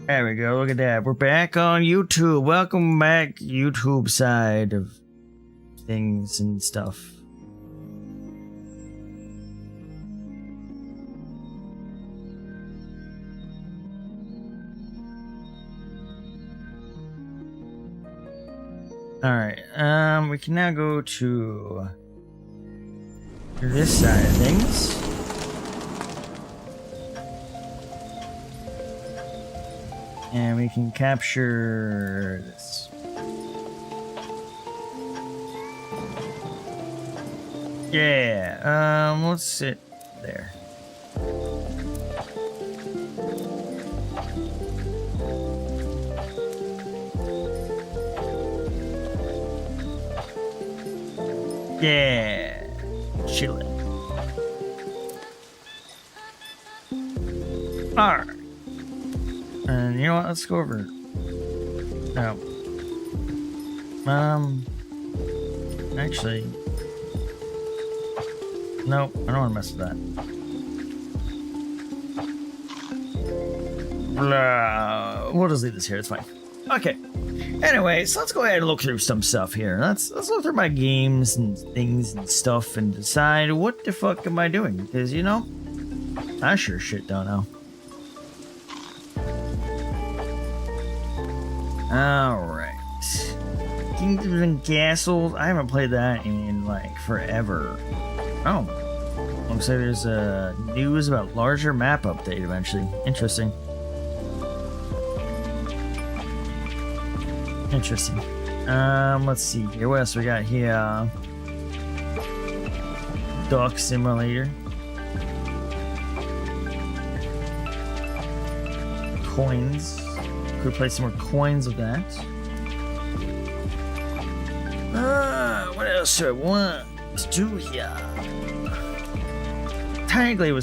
There we go. Look at that. We're back on YouTube. Welcome back, YouTube side of things and stuff. Alright, we can now go to this side of things. And we can capture this. Yeah, let's sit there. Yeah, chillin'. Alright. And you know what? Let's go over. No. Actually. Nope, I don't want to mess with that. We'll just leave this here, it's fine. Okay. Anyway, so let's go ahead and look through some stuff here. Let's look through my games and things and stuff and decide what the fuck am I doing? Because, you know, I sure shit don't know. Alright. Kingdoms and Castles. I haven't played that in like forever. Oh. Looks like there's news about larger map update eventually. Interesting. Interesting. Let's see here. What else we got here? Duck Simulator. Coins. Could play some more coins of that. What else do I want to do here? Technically, it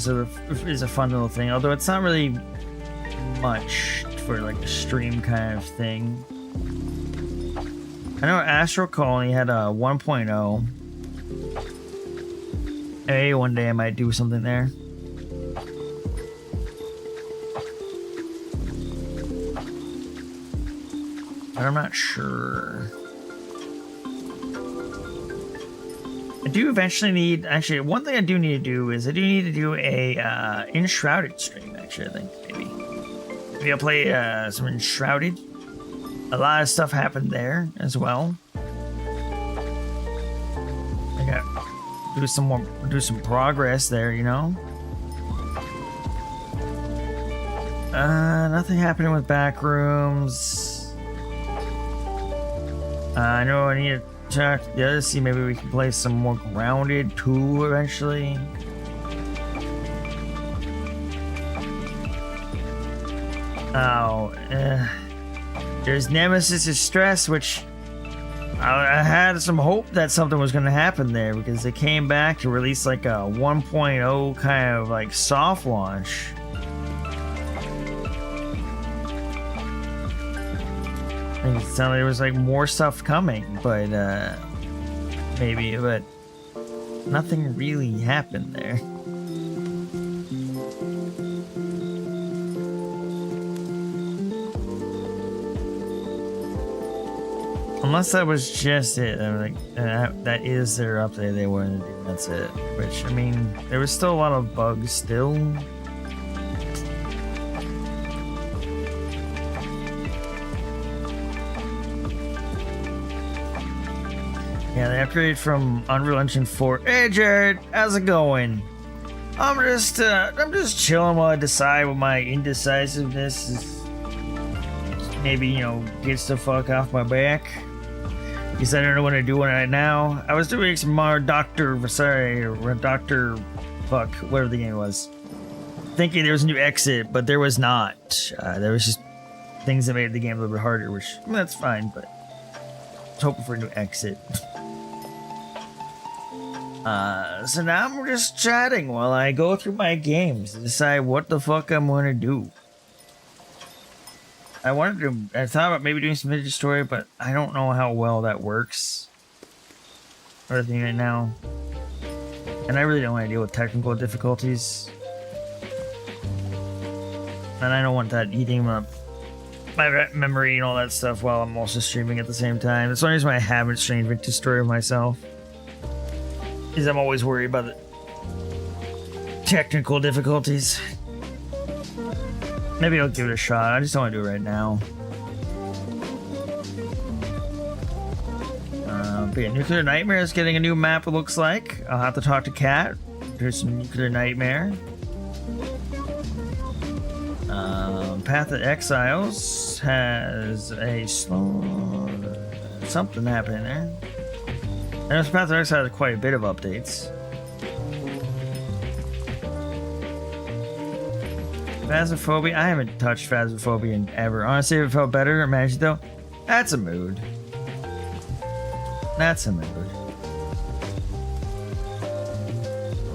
is a fun little thing, although it's not really much for like a stream kind of thing. I know Astral Colony had a 1.0. Maybe one day I might do something there. But I'm not sure. I do eventually need, actually, one thing I do need to do is I do need to do a Enshrouded stream, actually, I think, maybe. Maybe I'll play some Enshrouded. A lot of stuff happened there as well. I got do some progress there, you know. Nothing happening with Backrooms. I know I need to check the other, see maybe we can play some more Grounded too eventually. Oh, there's Nemesis Distress, which I had some hope that something was going to happen there because they came back to release like a 1.0 kind of like soft launch. It sounded like there was like more stuff coming, but maybe, but nothing really happened there. Unless that was just it. I'm like, that is their update they wanted to do. That's it. Which, I mean, there was still a lot of bugs still. Yeah, they upgraded from Unreal Engine 4. Hey Jared, how's it going? I'm just chilling while I decide what my indecisiveness is. Maybe, you know, gets the fuck off my back. Because I don't know what to do right now. I was doing some more Dr. Fuck, whatever the game was. Thinking there was a new exit, but there was not. There was just things that made the game a little bit harder, which, well, that's fine, but I was hoping for a new exit. So now I'm just chatting while I go through my games and decide what the fuck I'm gonna do. I thought about maybe doing some Vintage Story, but I don't know how well that works. Everything right now. And I really don't want to deal with technical difficulties. And I don't want that eating up my memory and all that stuff while I'm also streaming at the same time. That's the only reason why I haven't streamed Victor Story of myself. Is I'm always worried about the technical difficulties. Maybe I'll give it a shot. I just don't want to do it right now. But yeah, Nuclear Nightmare is getting a new map, it looks like. I'll have to talk to Kat. There's some Nuclear Nightmare. Path of Exiles has a slow... something happening there. I know Path of Exiles has quite a bit of updates. Phasmophobia? I haven't touched Phasmophobia in ever. Honestly, if it felt better, imagine though. That's a mood. That's a mood.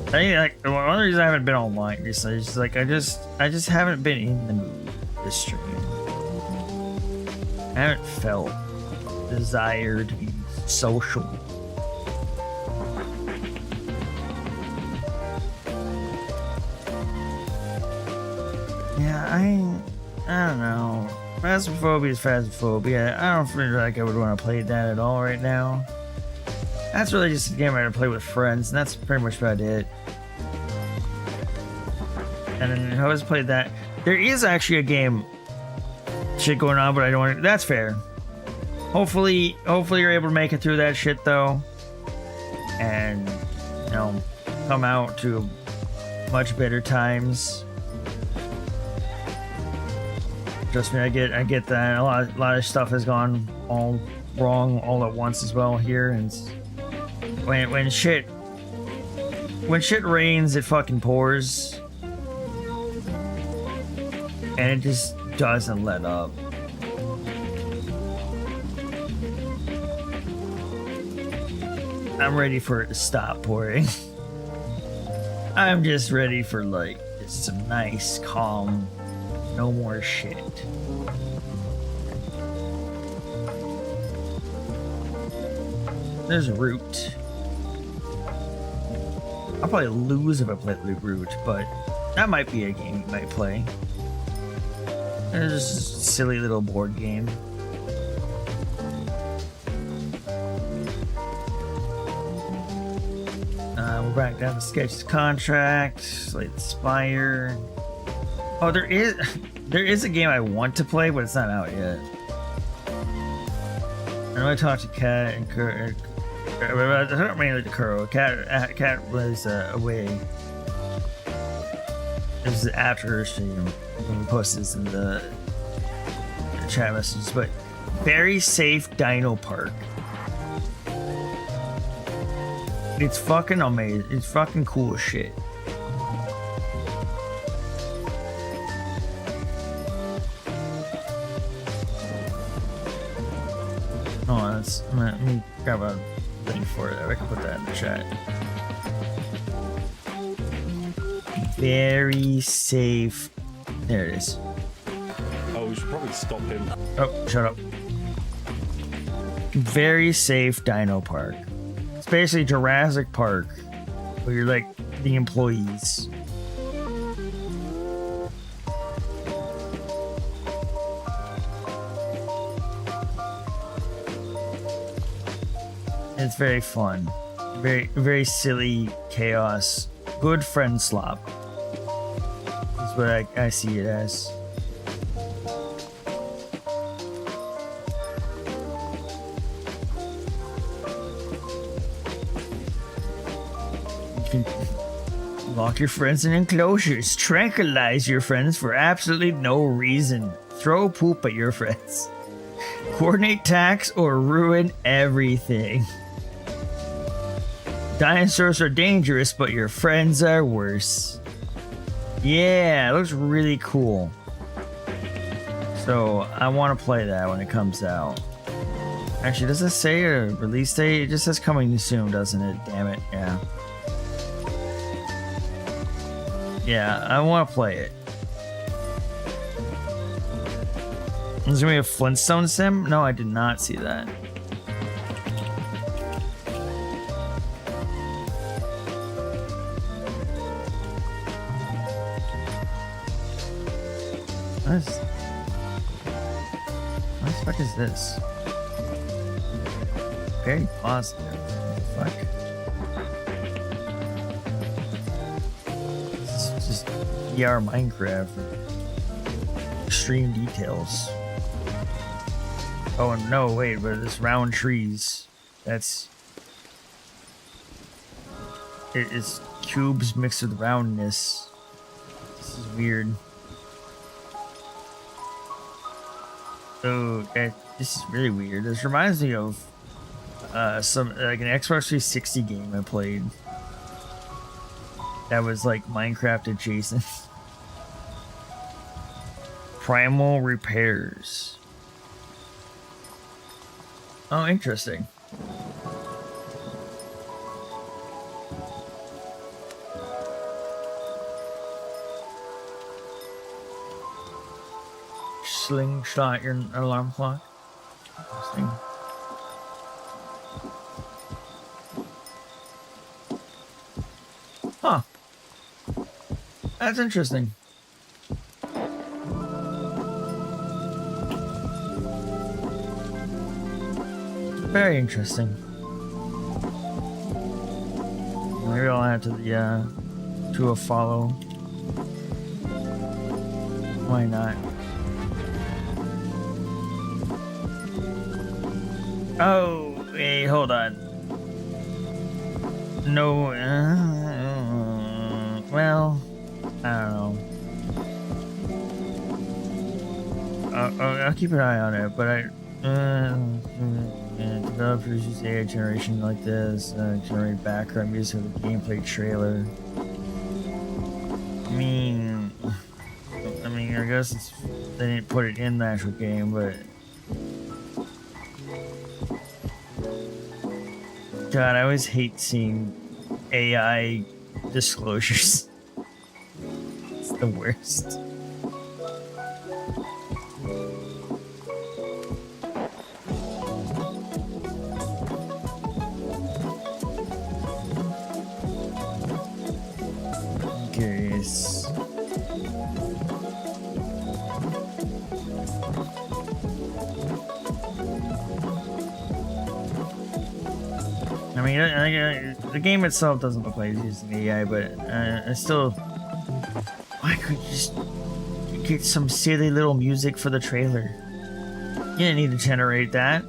I think like one of the reasons I haven't been online recently is just like I just haven't been in the mood this stream. I haven't felt desire to be social. Yeah, I don't know. Phasmophobia is Phasmophobia. I don't feel like I would want to play that at all right now. That's really just a game I play with friends, and that's pretty much about it. And then I always played that. There is actually a game shit going on, but I don't want to. That's fair. Hopefully you're able to make it through that shit though, and you know, come out to much better times. Trust me, I get that. A lot of stuff has gone all wrong all at once as well here, and when shit rains, it fucking pours, and it just doesn't let up. I'm ready for it to stop pouring. I'm just ready for like just some nice, calm, no more shit. There's Root. I'll probably lose if I play Root, but that might be a game you might play. It's just a silly little board game. We're back down to Sketch's contract. Slate Spire. Oh, there is a game I want to play, but it's not out yet. I know I talked to Kat and Kuro. I don't mainly to Kuro. Kat was away. This is after her stream when we post this in the chat messages. But very safe Dino Park. It's fucking amazing. It's fucking cool as shit. Oh, that's. Let me grab a link for it. I can put that in the chat. Very safe. There it is. Oh, we should probably stop him. Oh, shut up. Very safe Dino Park. It's basically Jurassic Park, where you're like the employees. It's very fun. Very silly chaos. Good friend slop. That's what I see it as. You can lock your friends in enclosures. Tranquilize your friends for absolutely no reason. Throw poop at your friends. Coordinate attacks or ruin everything. Dinosaurs are dangerous, but your friends are worse. Yeah, it looks really cool. So I want to play that when it comes out. Actually, does it say a release date? It just says coming soon, doesn't it? Damn it, yeah. Yeah, I want to play it. There's gonna be a Flintstone sim? No, I did not see that. Nice. fuck is this? Very positive. What the fuck? This is just VR Minecraft. Extreme details. Oh no, wait, but it's round trees. That's... It's cubes mixed with roundness. This is weird. Oh, this is really weird. This reminds me of some like an Xbox 360 game I played. That was like Minecraft adjacent. Primal repairs. Oh, interesting. Slingshot your alarm clock. Interesting. Huh. That's interesting. Very interesting. Maybe I'll add to the to a follow. Why not? Oh, wait, hold on. No, well, I don't know. I'll keep an eye on it, but developers use AI generation like this, generate background music with a gameplay trailer. I mean, I guess they didn't put it in the actual game, but God, I always hate seeing AI disclosures. It's the worst. I'm curious. I mean, the game itself doesn't look like it's using AI, but it's still... Why could you just get some silly little music for the trailer? You didn't need to generate that.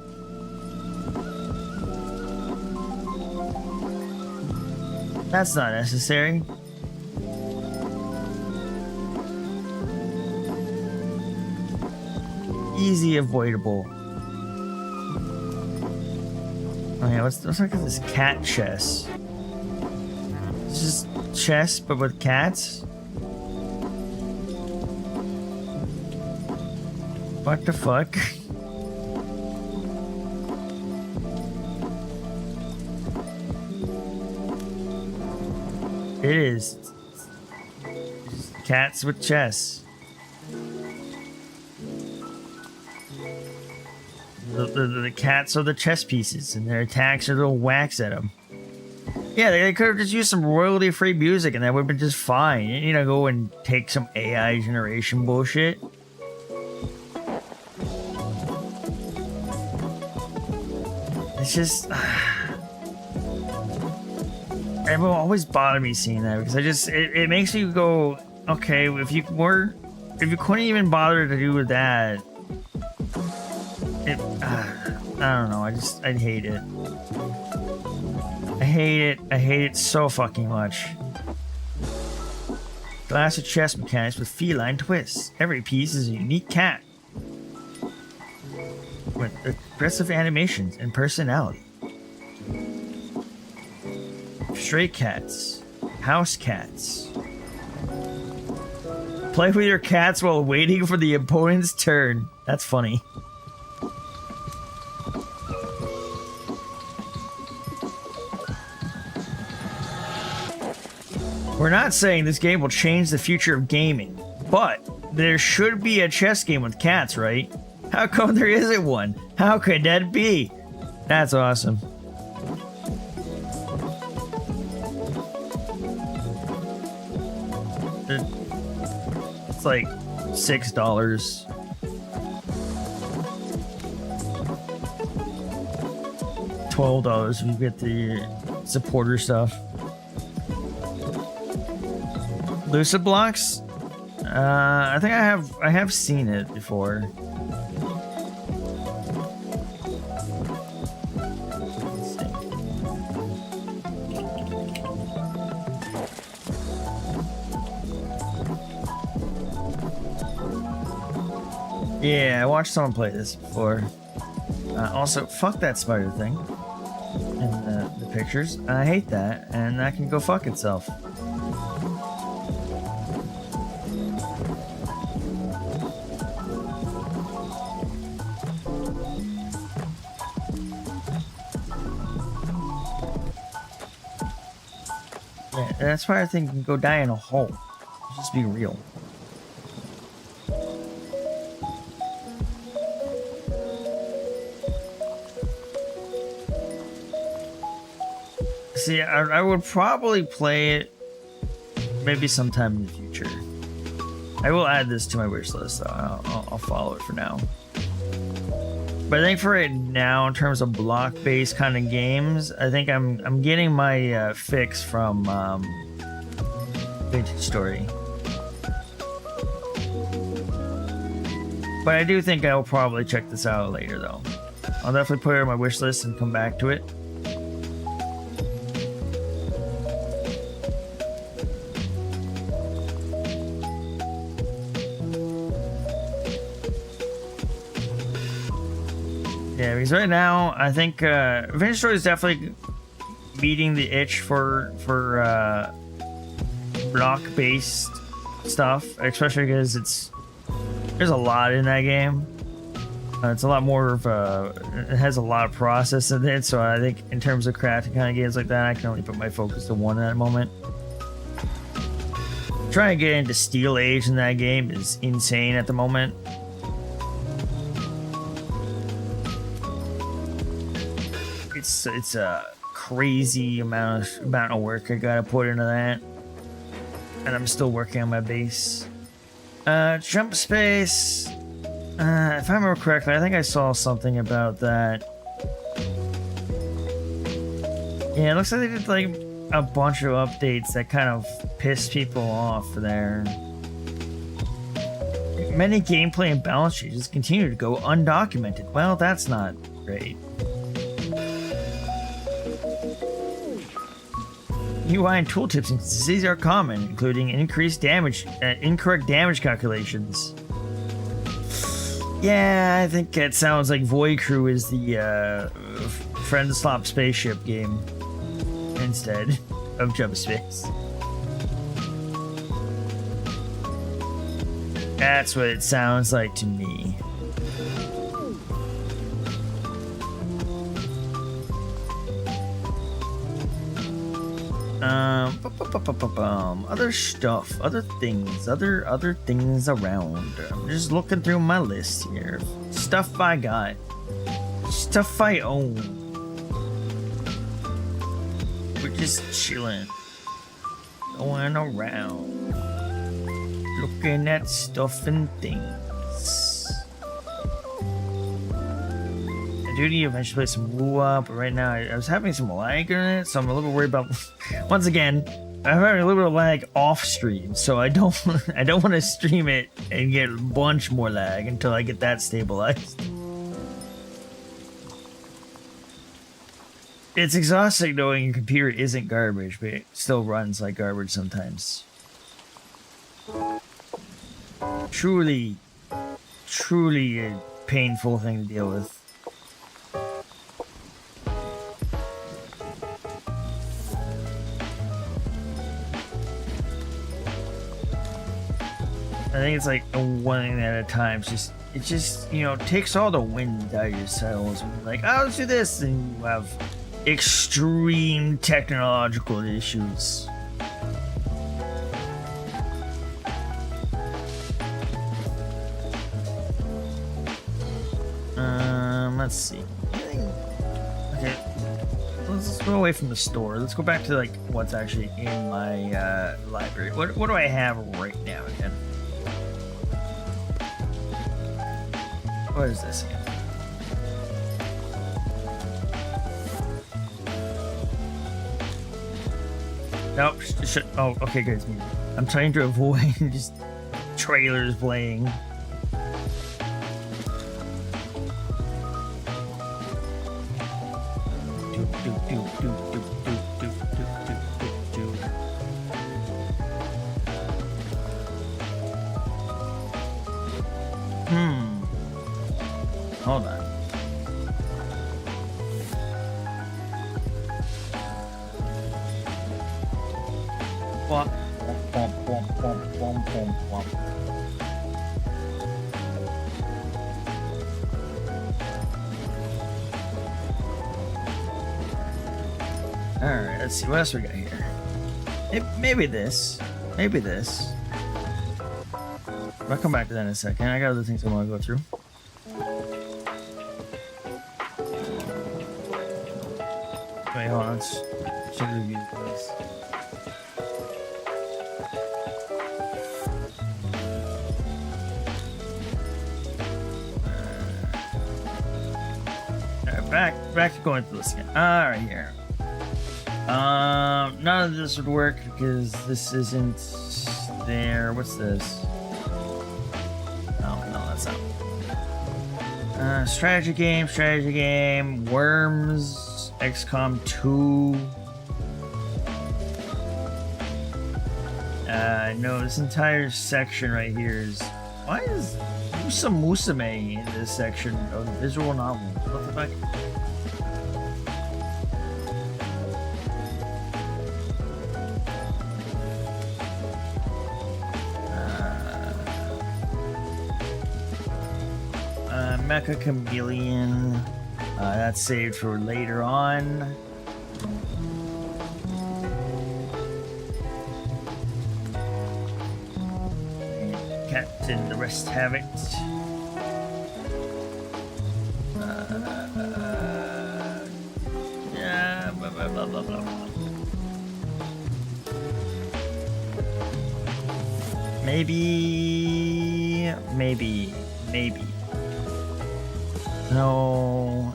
That's not necessary. Easy avoidable. Oh yeah, let's look at this cat chess. It's just chess, but with cats? What the fuck? It is. It's cats with chess. The cats are the chess pieces, and their attacks are little whacks at them. Yeah, they could have just used some royalty-free music, and that would have been just fine. You know, go and take some AI generation bullshit. It's just... it will always bother me seeing that, because it makes you go, okay, if you couldn't even bother to do with that, I don't know, I hate it. I hate it so fucking much. Classic chess mechanics with feline twists. Every piece is a unique cat with aggressive animations and personality. Stray cats, house cats. Play with your cats while waiting for the opponent's turn. That's funny. We're not saying this game will change the future of gaming, but there should be a chess game with cats, right? How come there isn't one? How could that be? That's awesome. It's like $6. $12 if you get the supporter stuff. Lucid blocks? I think I have seen it before. Let's see. Yeah, I watched someone play this before. Also, fuck that spider thing in the pictures. I hate that, and that can go fuck itself. Yeah, that's why I think you can go die in a hole. Just be real. See, I would probably play it maybe sometime in the future. I will add this to my wish list, though. I'll follow it for now. But I think for right now, in terms of block-based kind of games, I think I'm getting my fix from Vintage Story. But I do think I'll probably check this out later, though. I'll definitely put it on my wish list and come back to it. Yeah, because right now I think Vintage Story is definitely beating the itch for block-based stuff, especially because there's a lot in that game. It's a lot more of it has a lot of process in it, so I think in terms of crafting kind of games like that, I can only put my focus to one at that moment. Trying to get into Steel Age in that game is insane at the moment. It's a crazy amount of work I gotta put into that, and I'm still working on my base. Jump space. If I remember correctly, I think I saw something about that. Yeah, it looks like they did like a bunch of updates that kind of pissed people off there. Many gameplay and balance changes continue to go undocumented. Well, that's not great. UI and tooltips inconsistencies are common, including incorrect damage calculations. Yeah, I think it sounds like Void Crew is the Friend Slop spaceship game instead of Jump Space. That's what it sounds like to me. Other stuff, other things around. I'm just looking through my list here. Stuff I got. Stuff I own. We're just chilling. Going around. Looking at stuff and things. I do need to eventually play some Woo-Up, but right now I was having some lag in it, so I'm a little worried about. Once again, I'm having a little bit of lag off stream, so I don't want to stream it and get a bunch more lag until I get that stabilized. It's exhausting knowing your computer isn't garbage, but it still runs like garbage sometimes. Truly a painful thing to deal with. I think it's like one thing at a time. It just takes all the wind out of your sails. Like, oh, let's do this, and you have extreme technological issues. Let's see. Okay, let's go away from the store. Let's go back to like what's actually in my library. What do I have right now again? What is this again? Nope. Oh, okay, guys. I'm trying to avoid just trailers playing. Hold on. Womp, womp, womp, womp, womp, womp, womp. Alright, let's see what else we got here. Maybe this. Maybe this. I'll come back to that in a second. I got other things I want to go through. Wait, hold on. Let's check the reviews, please. Alright, back to going through this again. Alright, here. None of this would work because this isn't there. What's this? Oh, no, that's not. Strategy game, Worms, XCOM 2. No, this entire section right here is. Why is Musa Musume in this section of the visual novel? What the fuck? Mecha Chameleon. That's saved for later on. And Captain the rest have it. Yeah, blah, blah, blah, blah, blah. Maybe. No.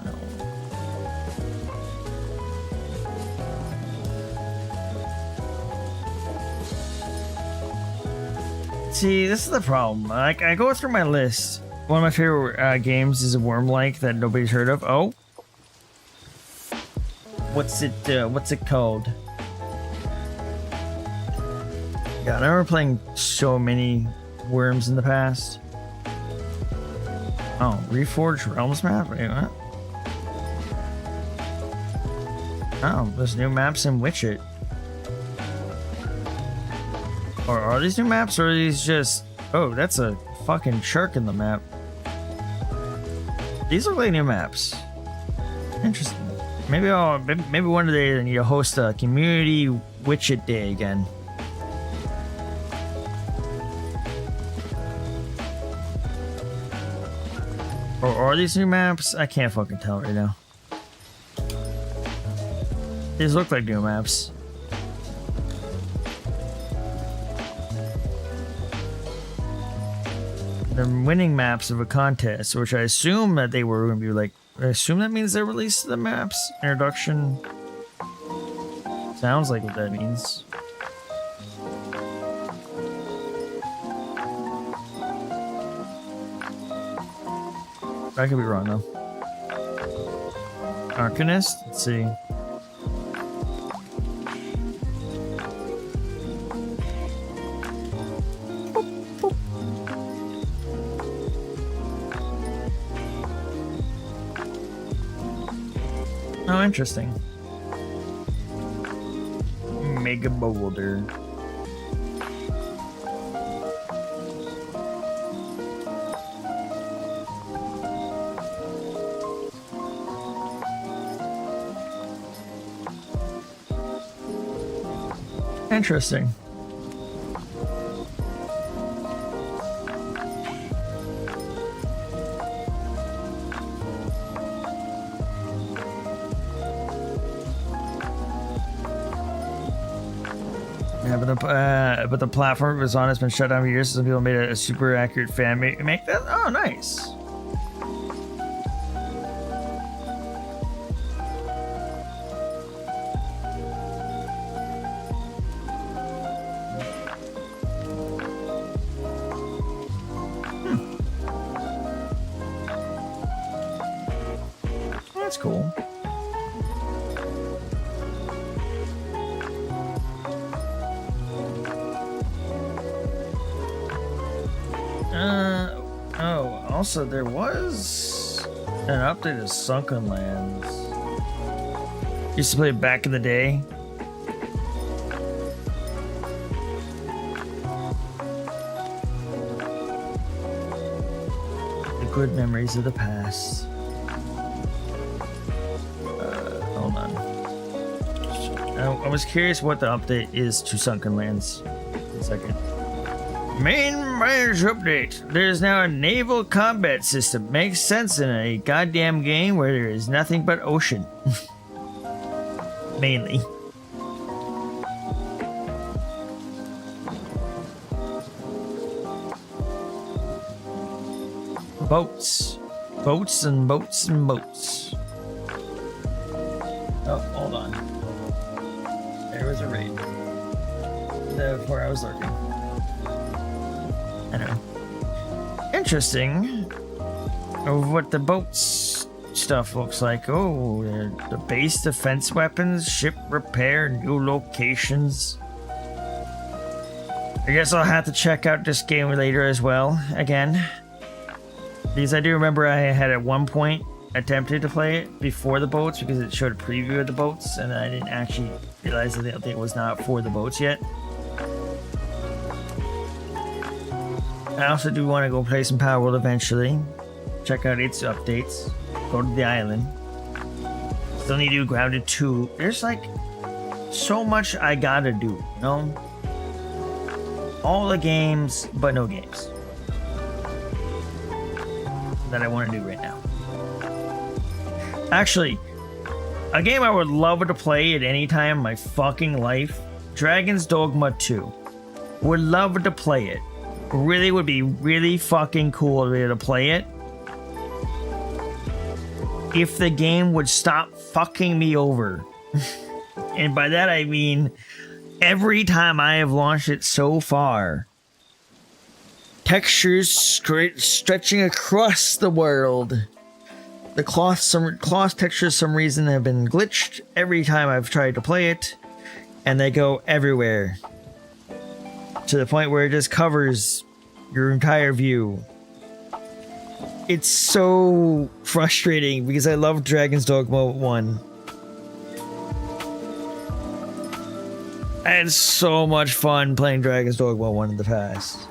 See, this is the problem. Like, I go through my list. One of my favorite games is a worm-like that nobody's heard of. Oh, what's it called? Yeah, I remember playing so many worms in the past. Oh, Reforged Realms map? Wait, what? Oh, there's new maps in Witcher. Or are these new maps, or are these just... Oh, that's a fucking shark in the map. These look like new maps. Interesting. Maybe one day I need to host a community Witcher day again. Or are these new maps? I can't fucking tell right now. These look like new maps. They're winning maps of a contest, which I assume that they were going to be like... I assume that means they released the maps. Introduction. Sounds like what that means. I could be wrong though. Arcanist? Let's see. Oh, interesting. Mega Boulder. Interesting. Yeah, but the platform it was on has been shut down for years. Some people made a super accurate fan make that. Oh, nice. That's cool. Oh, also there was an update of Sunken Lands. Used to play it back in the day. The good memories of the past. Hold on. I was curious what the update is to Sunken Lands. A second. Main branch update. There's now a naval combat system. Makes sense in a goddamn game where there is nothing but ocean. Mainly. Boats. Boats and boats and boats. Oh, hold on. There was a raid. Before I was lurking. I don't know. Interesting of what the boats stuff looks like. Oh, the base defense weapons, ship repair, new locations. I guess I'll have to check out this game later as well, again. Because I do remember I had at one point attempted to play it before the boats because it showed a preview of the boats and I didn't actually realize that the update was not for the boats yet. I also do want to go play some Power World eventually. Check out its updates. Go to the island. Still need to do Grounded 2. There's like so much I gotta do, you know? All the games, but no games. That I want to do right now. Actually, a game I would love to play at any time in my fucking life. Dragon's Dogma 2. Would love to play it. Really would be really fucking cool to be able to play it. If the game would stop fucking me over. And by that I mean every time I have launched it so far, textures stretching across the world. The cloth textures, some reason, have been glitched every time I've tried to play it, and they go everywhere to the point where it just covers your entire view. It's so frustrating because I love Dragon's Dogma 1. I had so much fun playing Dragon's Dogma 1 in the past.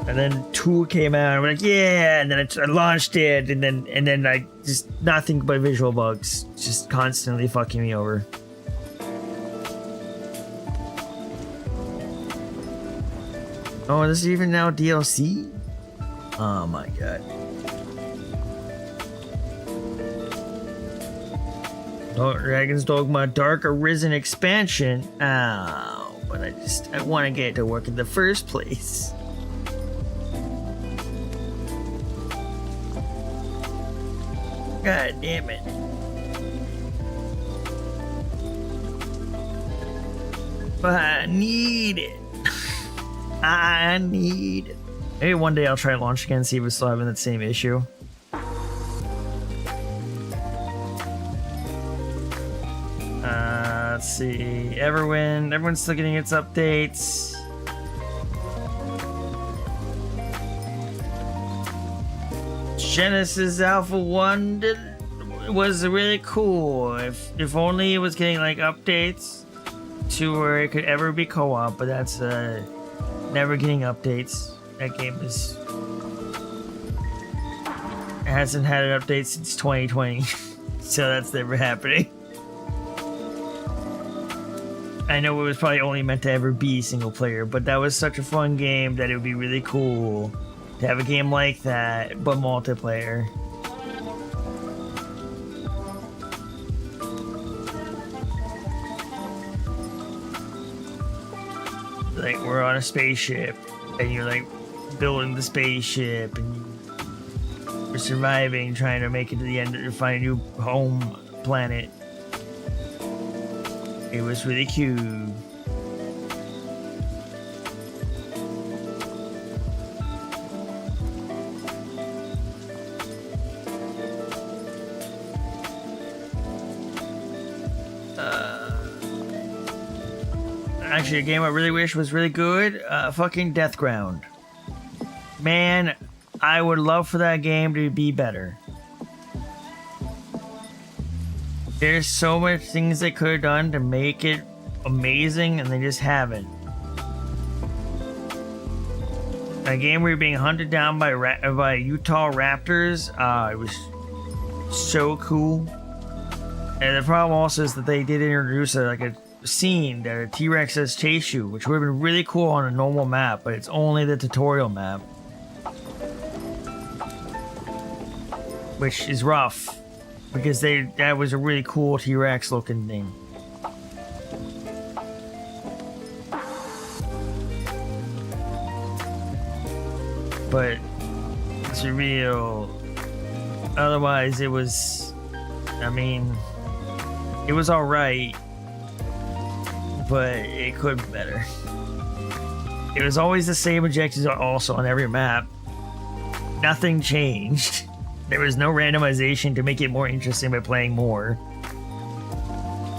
And then 2 came out, and I'm like, yeah, and then I launched it, and then I just nothing but visual bugs, just constantly fucking me over. Oh, this is even now DLC? Oh my god. Oh, Dragon's Dogma Dark Arisen expansion. Oh, but I want to get it to work in the first place. God damn it. But I need it. I need it. Maybe one day I'll try to launch again, see if we're still having that same issue. Let's see. Everwind. Everyone's still getting its updates. Genesis Alpha 1 was really cool. If only it was getting like updates to where it could ever be co-op, but that's never getting updates. That game is it hasn't had an update since 2020. So that's never happening. I know it was probably only meant to ever be single player, but that was such a fun game that it would be really cool to have a game like that, but multiplayer. Like, we're on a spaceship, and you're like building the spaceship, and you're surviving, trying to make it to the end to find a new home planet. It was really cute. actually, a game I really wish was really good. Fucking Death Ground. Man, I would love for that game to be better. There's so much things they could have done to make it amazing, and they just haven't. A game where you're being hunted down by Utah Raptors. It was so cool. And the problem also is that they did introduce a scene that a T-Rex says chase you, which would have been really cool on a normal map, but it's only the tutorial map, which is rough because that was a really cool T-Rex looking thing. But it's real. Otherwise, it was. I mean, it was all right, but it could be better. It was always the same objectives, also on every map. Nothing changed. There was no randomization to make it more interesting by playing more,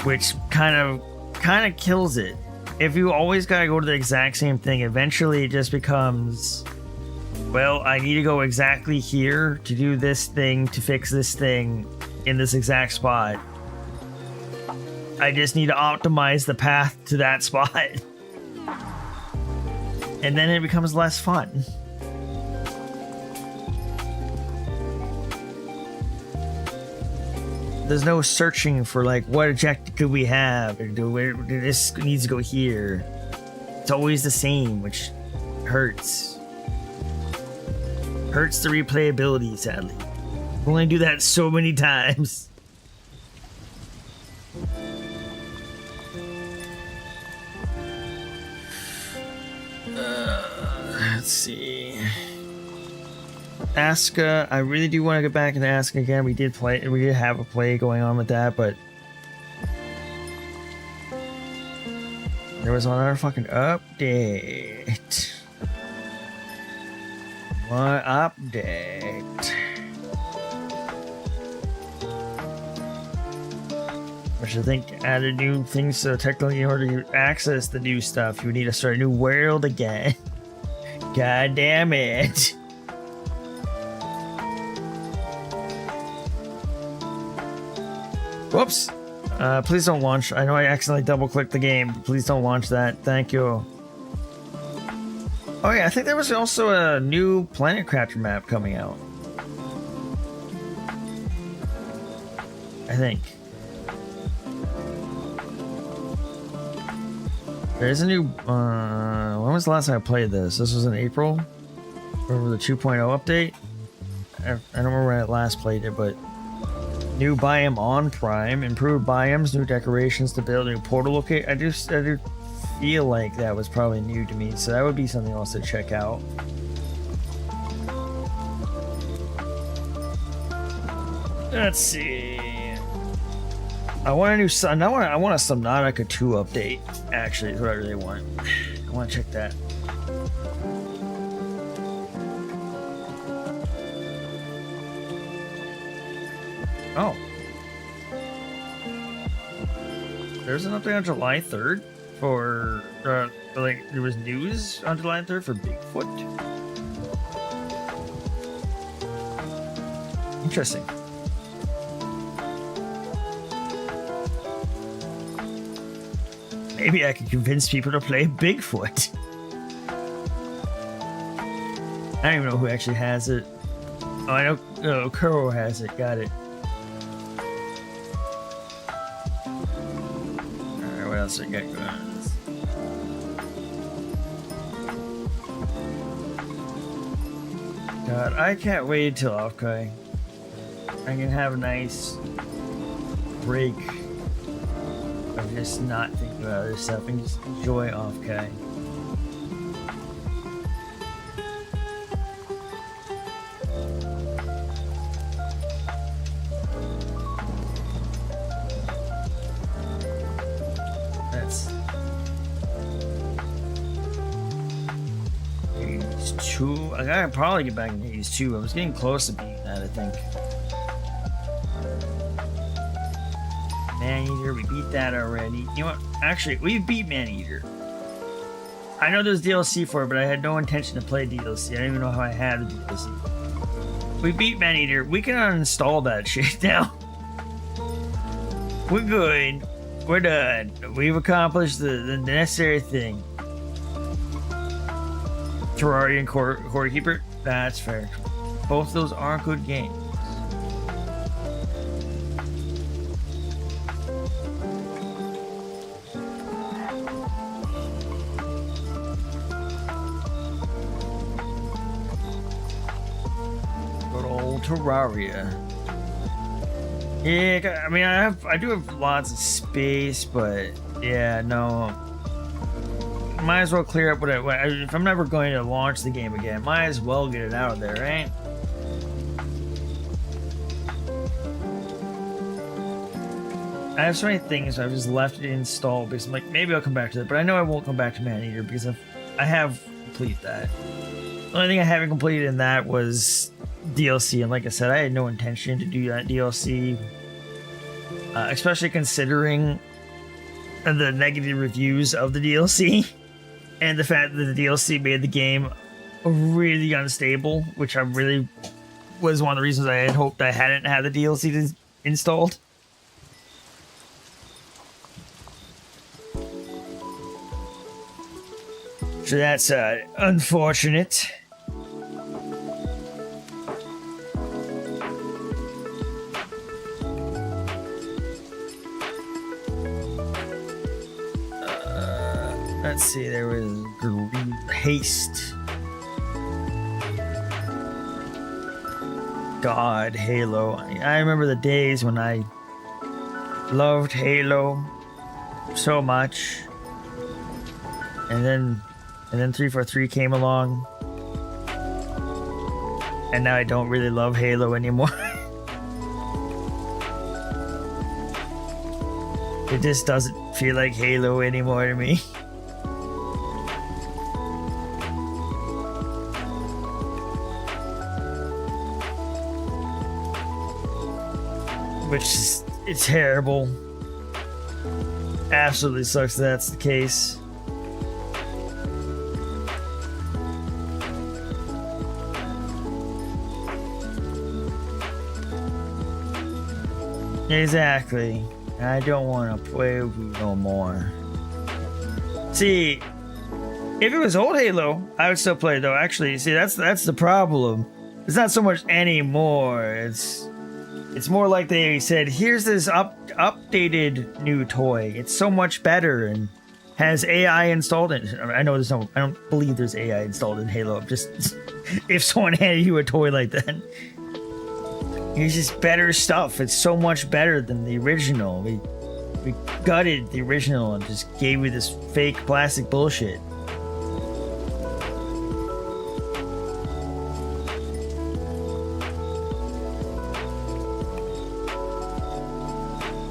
which kind of kills it. If you always gotta go to the exact same thing, eventually it just becomes, well, I need to go exactly here to do this thing, to fix this thing in this exact spot. I just need to optimize the path to that spot. And then it becomes less fun. There's no searching for like, what objective could we have? This needs to go here. It's always the same, which hurts. Hurts the replayability, sadly. We only do that so many times. Let's see. Asuka, I really do want to get back into Asuka again. We did have a play going on with that, but there was another fucking update. What update? Which I think added new things, so technically in order to access the new stuff, you need to start a new world again. God damn it. Whoops. Please don't launch. I know I accidentally double-clicked the game. Please don't launch that. Thank you. Oh yeah, I think there was also a new Planet Crafter map coming out. I think. There's a new, when was the last time I played this? This was in April? Remember the 2.0 update? I don't remember when I last played it, but new biome on Prime, improved biomes, new decorations to build, new portal locate. I do feel like that was probably new to me, so that would be something else to check out. Let's see. I want a new I want a Subnautica 2 update. Actually, is what I really want. I want to check that. Oh. There's an update on July 3rd for, like, there was news on July 3rd for Bigfoot. Interesting. Maybe I can convince people to play Bigfoot. I don't even know who actually has it. Oh, I know Kuro has it. Got it. Alright, what else I got going on? God, I can't wait until Offkai. I can have a nice break of just not thinking about other stuff and just enjoy Offkai. That's Hades 2. I gotta probably get back in Hades 2. I was getting close to beating that, I think. Man-Eater, we beat that already. You know what? Actually, we beat Man-Eater. I know there's DLC for it, but I had no intention to play DLC. I don't even know how I had the DLC. We beat Maneater. We can uninstall that shit now. We're good. We're done. We've accomplished the necessary thing. Terraria and Core Keeper? That's fair. Both of those are good games. Good old Terraria. Yeah, I mean, I do have lots of space, but yeah, no. Might as well clear up if I'm never going to launch the game again, might as well get it out of there, right? I have so many things, I've just left it installed because I'm like, maybe I'll come back to it, but I know I won't come back to Maneater because I have completed that. The only thing I haven't completed in that was DLC, and like I said, I had no intention to do that DLC, especially considering the negative reviews of the DLC and the fact that the DLC made the game really unstable, which I really was one of the reasons I had hoped I hadn't had the DLC installed. So that's unfortunate. Let's see, there was Haste. God, Halo. I remember the days when I loved Halo so much. And then 343 came along. And now I don't really love Halo anymore. It just doesn't feel like Halo anymore to me. Which is, it's terrible. Absolutely sucks that that's the case. Exactly. I don't want to play with you no more. See, if it was old Halo, I would still play it though. Actually, see, that's the problem. It's not so much anymore. It's more like they said, here's this updated new toy. It's so much better and has AI installed in it. I know I don't believe there's AI installed in Halo. Just if someone handed you a toy like that. It's just better stuff. It's so much better than the original. We gutted the original and just gave you this fake plastic bullshit.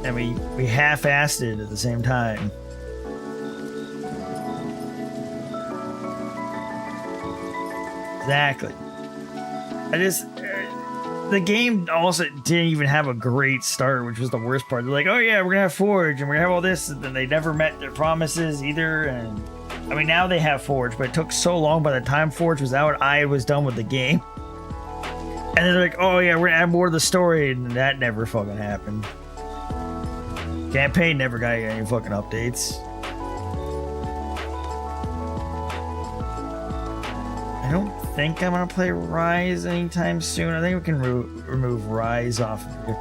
And we half-assed it at the same time. Exactly. The game also didn't even have a great start, which was the worst part. They're like, oh yeah, we're gonna have Forge and we're gonna have all this, and then they never met their promises either. And I mean, now they have Forge, but it took so long. By the time Forge was out, I was done with the game. And then they're like, oh yeah, we're gonna add more to the story, and that never fucking happened. Campaign never got any fucking updates. I don't think I'm gonna play Rise anytime soon. I think we can remove Rise off of here.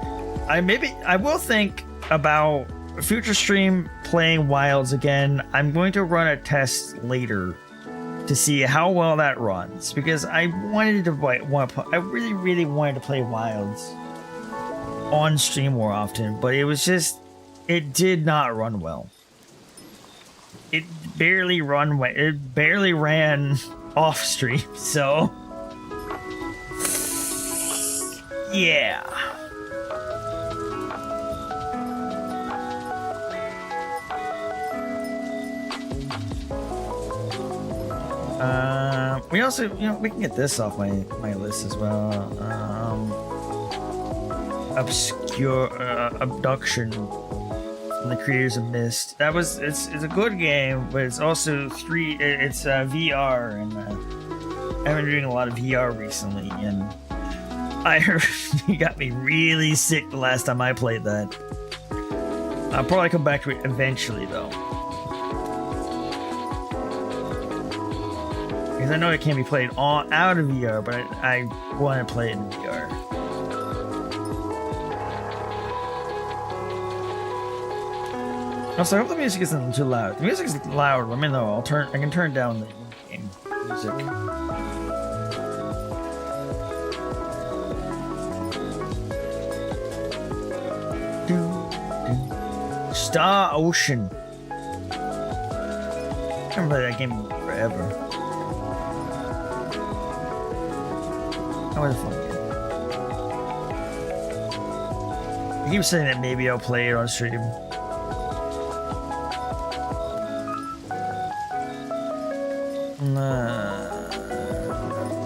I will think about a future stream playing Wilds again. I'm going to run a test later to see how well that runs, because I really wanted to play Wilds on stream more often, but it did not run well. It barely ran off stream, so yeah. We also, we can get this off my list as well. Abduction from the creators of Mist. It's a good game, but it's also VR, and I've been doing a lot of VR recently, and I heard it got me really sick the last time I played that. I'll probably come back to it eventually, though. Because I know it can't be played out of VR, but I want to play it in VR. Also, I hope the music isn't too loud. The music's loud. Let me know. I can turn down the game music. Star Ocean. I haven't played that game forever. That was a fun game. I keep saying that maybe I'll play it on stream.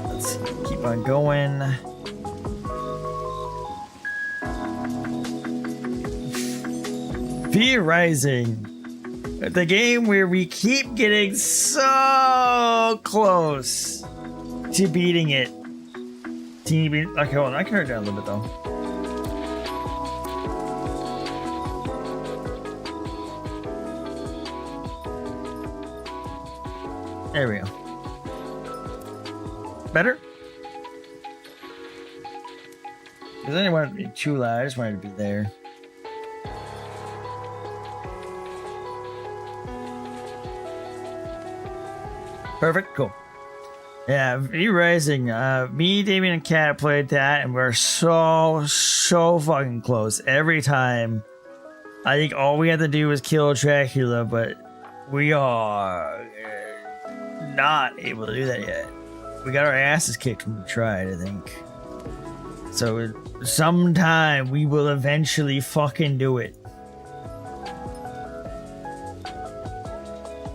Let's keep on going. Fear Rising, the game where we keep getting so close to beating it. Okay, hold on, I can turn it down a little bit though. There we go. Better? Because I didn't want it to be too loud, I just wanted it to be there. Perfect, cool. Yeah, V-Rising, me, Damien, and Kat played that, and we're so fucking close every time. I think all we have to do is kill Dracula, but we are not able to do that yet. We got our asses kicked when we tried, I think. So sometime we will eventually fucking do it.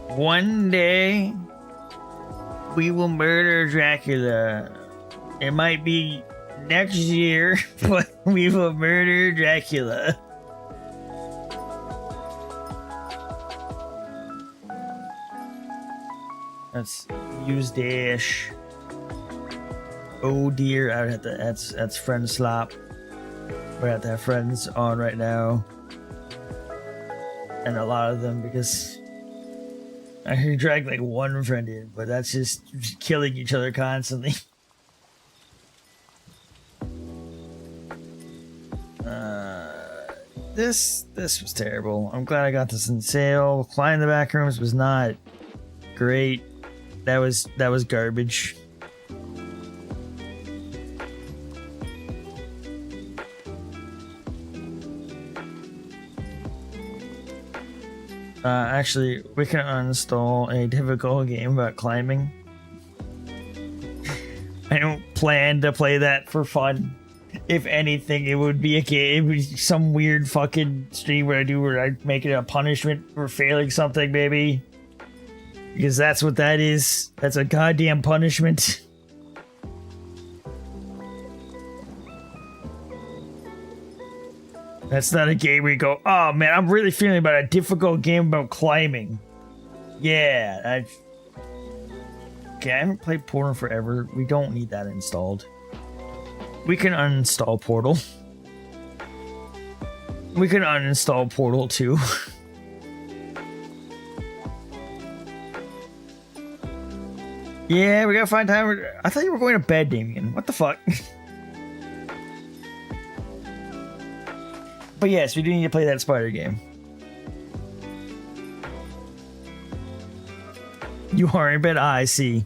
One day we will murder Dracula. It might be next year, but we will murder Dracula. Let's use dash. Oh dear, I have to. That's friend slop. We have to have friends on right now, and a lot of them because I can drag like one friend in, but that's just killing each other constantly. This was terrible. I'm glad I got this in sale. Flying the back rooms was not great. That was garbage. Actually, we can uninstall a difficult game about climbing. I don't plan to play that for fun. If anything, it would be a game. It would be some weird fucking stream where I make it a punishment for failing something, maybe. Because that's what that is. That's a goddamn punishment. That's not a game where you go, oh man, I'm really feeling about a difficult game about climbing. Yeah, okay, I haven't played Portal forever. We don't need that installed. We can uninstall Portal. We can uninstall Portal too. Yeah, we gotta find time. I thought you were going to bed, Damien. What the fuck? But yes, we do need to play that spider game. You are in bed? I see.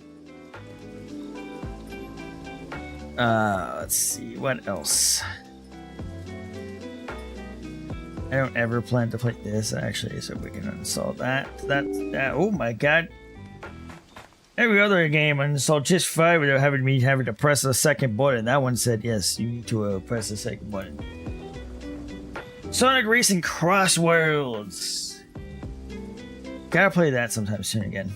Let's see. What else? I don't ever plan to play this, actually, so we can uninstall that. That. Oh my god. Every other game uninstalled just fine without having to press the second button. That one said, yes, you need to press the second button. Sonic Racing Cross Worlds. Gotta play that sometime soon again.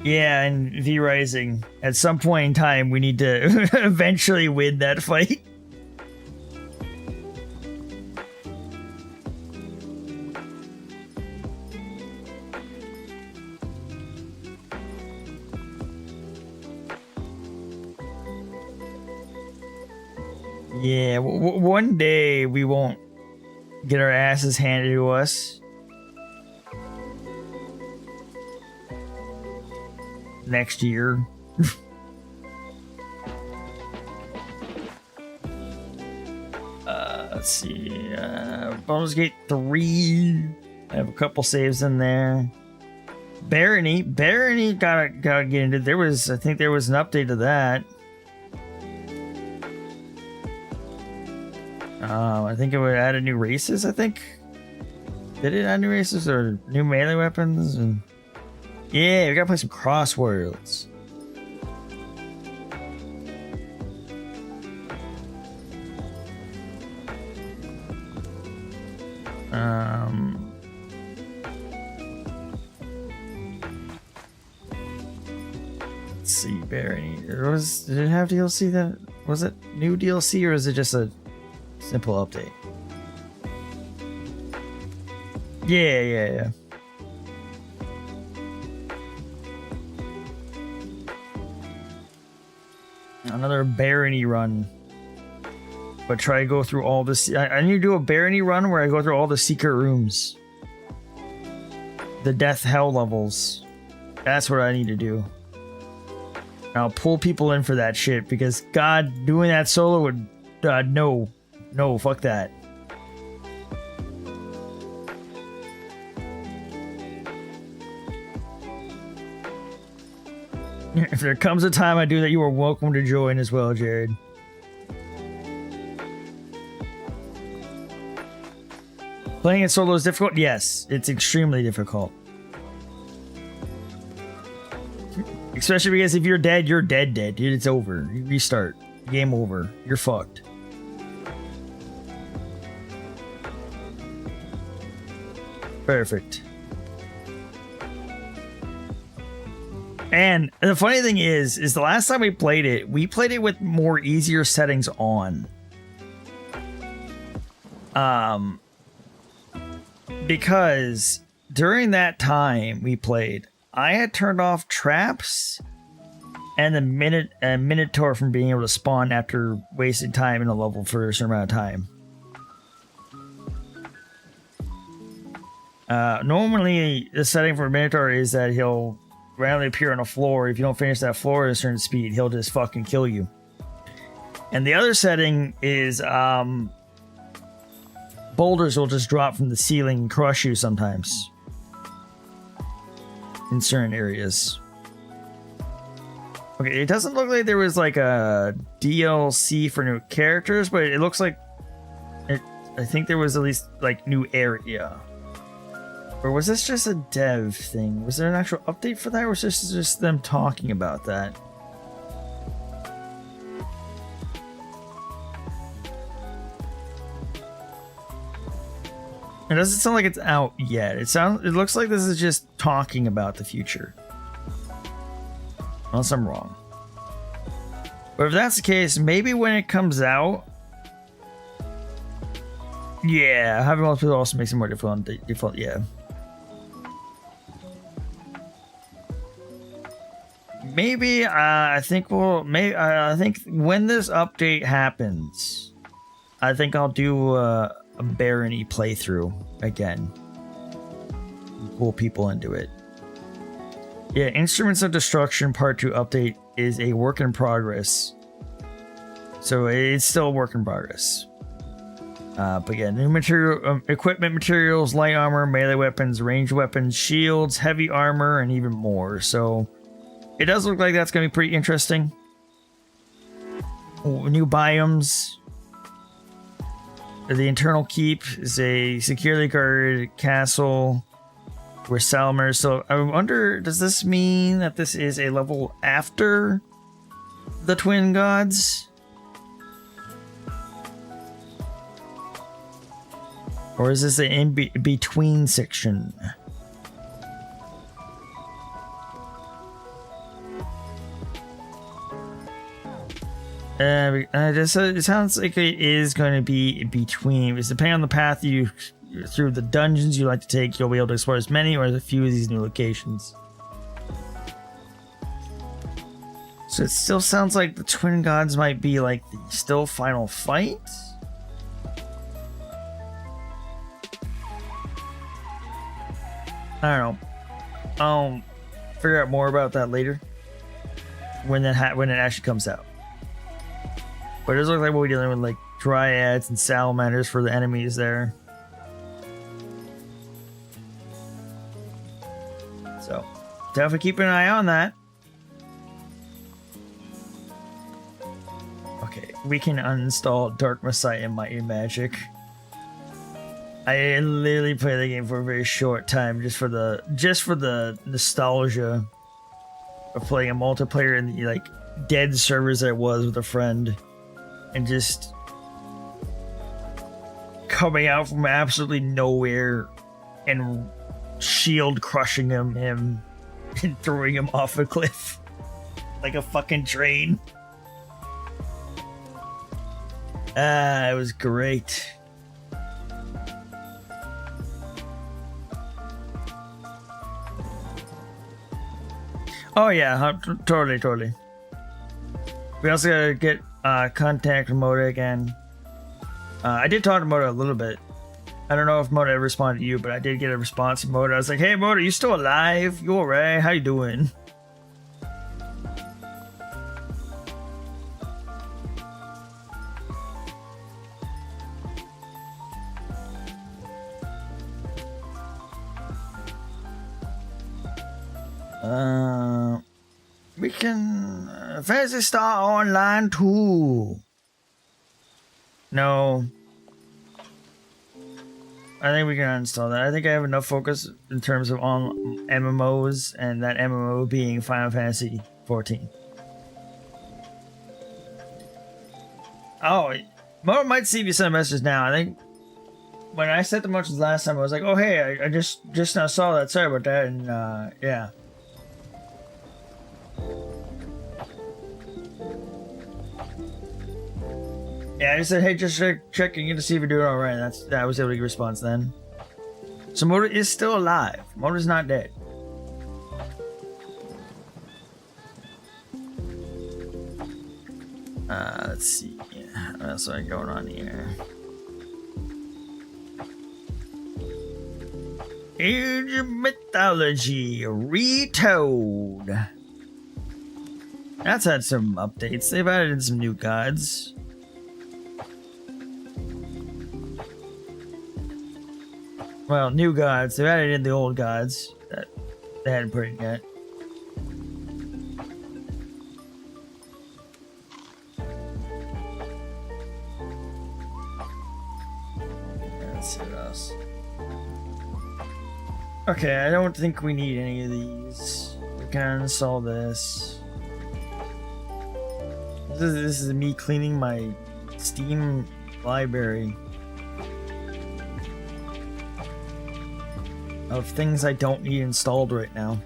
Yeah, and V-Rising. At some point in time, we need to eventually win that fight. Yeah, one day we won't get our asses handed to us. Next year. Let's see. Baldur's Gate 3. I have a couple saves in there. Barony gotta get into. I think there was an update to that. I think it would add new races. I think. Did it add new races or new melee weapons? And yeah, we gotta play some Crossworlds. Let's see, Barony. Did it have DLC that was it new DLC or is it just a simple update? Yeah. Another Barony run. But try to go through all this. I need to do a Barony run where I go through all the secret rooms. The death hell levels. That's what I need to do. And I'll pull people in for that shit because God, doing that solo would no, fuck that. If there comes a time I do that, you are welcome to join as well, Jared. Playing it solo is difficult? Yes, it's extremely difficult. Especially because if you're dead, you're dead, dude. It's over. You restart. Game over. You're fucked. Perfect. And the funny thing is the last time we played it with more easier settings on. Because during that time we played, I had turned off traps and the Minotaur from being able to spawn after wasting time in a level for a certain amount of time. Normally the setting for Minotaur is that he'll randomly appear on a floor. If you don't finish that floor at a certain speed, he'll just fucking kill you. And the other setting is boulders will just drop from the ceiling and crush you sometimes in certain areas. Okay, it doesn't look like there was like a DLC for new characters, but it looks like I think there was at least like new area. Or was this just a dev thing? Was there an actual update for that, or was this just them talking about that? It doesn't sound like it's out yet. It looks like this is just talking about the future. Unless I'm wrong. But if that's the case, maybe when it comes out, yeah, having multiple people also makes it more difficult. Yeah. Maybe I think I think when this update happens, I think I'll do a Barony playthrough again. Pull people into it. Yeah, Instruments of Destruction Part 2 update is a work in progress. So it's still a work in progress. But yeah, new material, equipment materials, light armor, melee weapons, ranged weapons, shields, heavy armor, and even more. So it does look like that's going to be pretty interesting. New biomes. The Internal Keep is a securely guarded castle where Salmer. So I wonder, does this mean that this is a level after the Twin Gods? Or is this an in-between section? It sounds like it is going to be between. It's depending on the path you through the dungeons you like to take. You'll be able to explore as many or as a few of these new locations. So it still sounds like the twin gods might be like the still final fight. I don't know. I'll figure out more about that later when it actually comes out. But it does look like we're dealing with like dryads and salamanders for the enemies there. So definitely keep an eye on that. Okay, we can uninstall Dark Messiah and Mighty Magic. I literally played the game for a very short time just for the nostalgia of playing a multiplayer in the like dead servers that it was with a friend, and just coming out from absolutely nowhere and shield crushing him and throwing him off a cliff like a fucking train. It was great. Oh yeah, totally. We also gotta get contact Moda again. I did talk to Moda a little bit. I don't know if Moda ever responded to you, but I did get a response from Moda. I was like, "Hey Moda, you still alive? You alright? How you doing?" We can Fantasy Star Online 2. No. I think we can uninstall that. I think I have enough focus in terms of on MMOs, and that MMO being Final Fantasy 14. Oh, Mo might see if you send messages now. I think when I sent the messages last time, I was like, "Oh hey, I just now saw that. Sorry about that." And yeah. Yeah, I just said, "Hey, just checking in to see if you're doing all right." That was able to get a response then. So Moda is still alive. Moda's not dead. Let's see. What else are going on here? Age of Mythology Retold. That's had some updates. They've added in some new gods. Well, new gods. They've added in the old gods that they hadn't put in yet. Let's see what else. Okay, I don't think we need any of these. We can uninstall this. This is me cleaning my Steam library of things I don't need installed right now.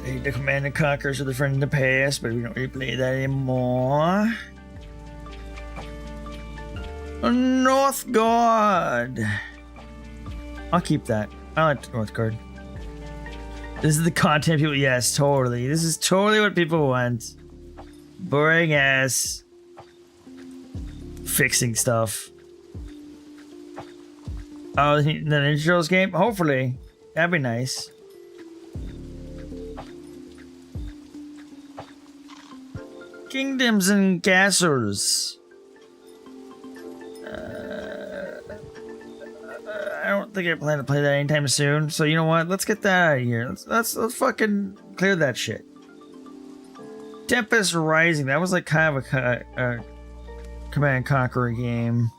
The Command and Conquerors are the friend in the past, but we don't really play that anymore. Northgard. I'll keep that. I like Northgard. This is the content people. Yes, totally. This is totally what people want. Boring ass fixing stuff. Oh, the Ninja Turtles game? Hopefully. That'd be nice. Kingdoms and Castles. I don't think I plan to play that anytime soon. So you know what? Let's get that out of here. Let's fucking clear that shit. Tempest Rising. That was like kind of a Command and Conquer game.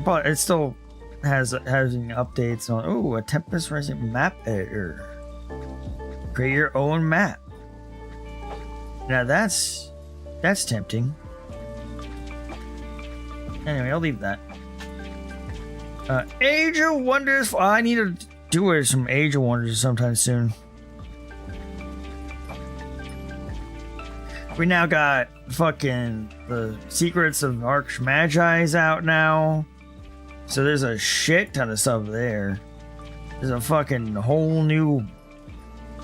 But it still has updates on. Oh, a Tempest Rising map editor. Create your own map. Now that's tempting. Anyway, I'll leave that. Age of Wonders. I need to do some Age of Wonders sometime soon. We now got fucking the Secrets of Arch Magi's out now. So there's a shit ton of stuff there. There's a fucking whole new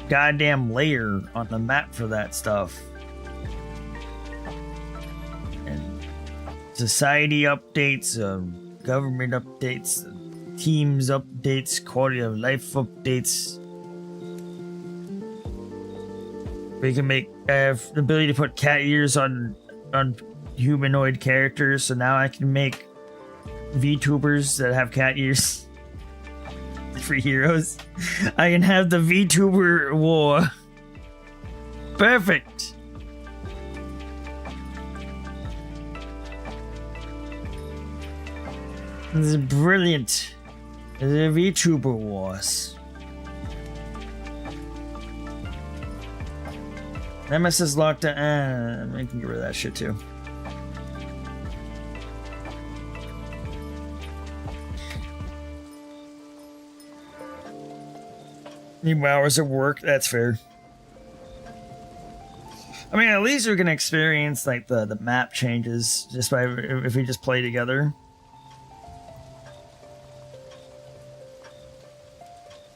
goddamn layer on the map for that stuff. And society updates, government updates, teams updates, quality of life updates. We can make, I have the ability to put cat ears on humanoid characters, so now I can make VTubers that have cat ears for heroes. I can have the VTuber war. Perfect. This is brilliant. This is a VTuber wars. Nemesis locked down. I can get rid of that shit too. Need more hours of work. That's fair. I mean, at least we can experience like the map changes just by if we just play together.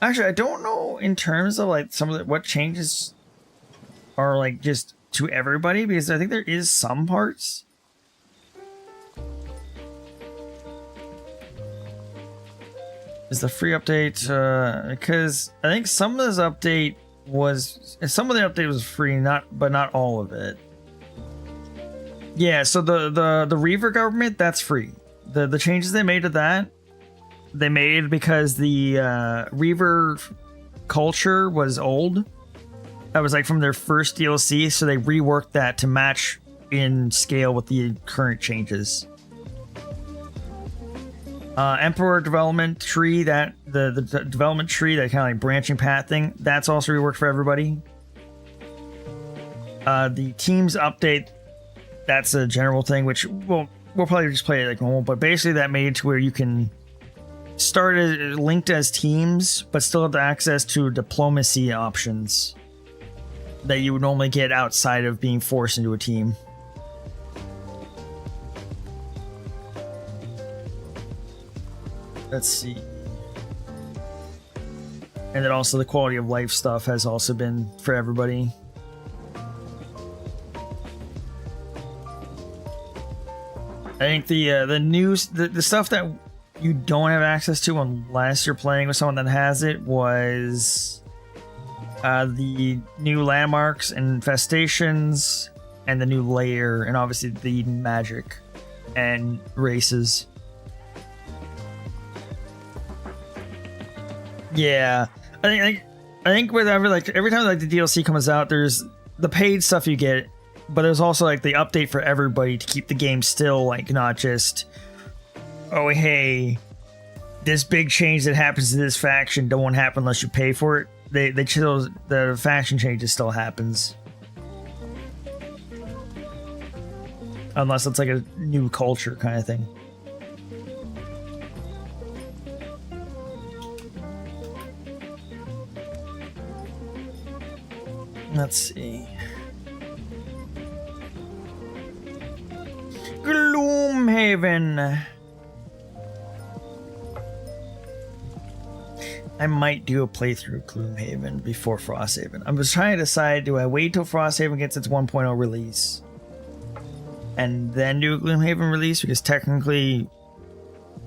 Actually, I don't know in terms of like some of what changes are like just to everybody, because I think there is some parts. Is the free update because I think some of this update was free, but not all of it. Yeah, so the Reaver government, that's free. The changes they made to that, they made because the Reaver culture was old. That was like from their first DLC, so they reworked that to match in scale with the current changes. Emperor development tree, that the development tree, that kind of like branching path thing, that's also reworked for everybody. The teams update, that's a general thing, which we'll probably just play it like normal, but basically that made it to where you can start linked as teams, but still have access to diplomacy options that you would normally get outside of being forced into a team. Let's see. And then also the quality of life stuff has also been for everybody. I think the news, the stuff that you don't have access to unless you're playing with someone that has it was the new landmarks and infestations and the new layer, and obviously the magic and races. Yeah, I think with every time like the DLC comes out, there's the paid stuff you get, but there's also like the update for everybody to keep the game still like not just, oh hey, this big change that happens to this faction don't happen unless you pay for it. They chill, the faction changes still happens unless it's like a new culture kind of thing. Let's see. Gloomhaven. I might do a playthrough of Gloomhaven before Frosthaven. I was trying to decide, do I wait till Frosthaven gets its 1.0 release and then do a Gloomhaven release? Because technically,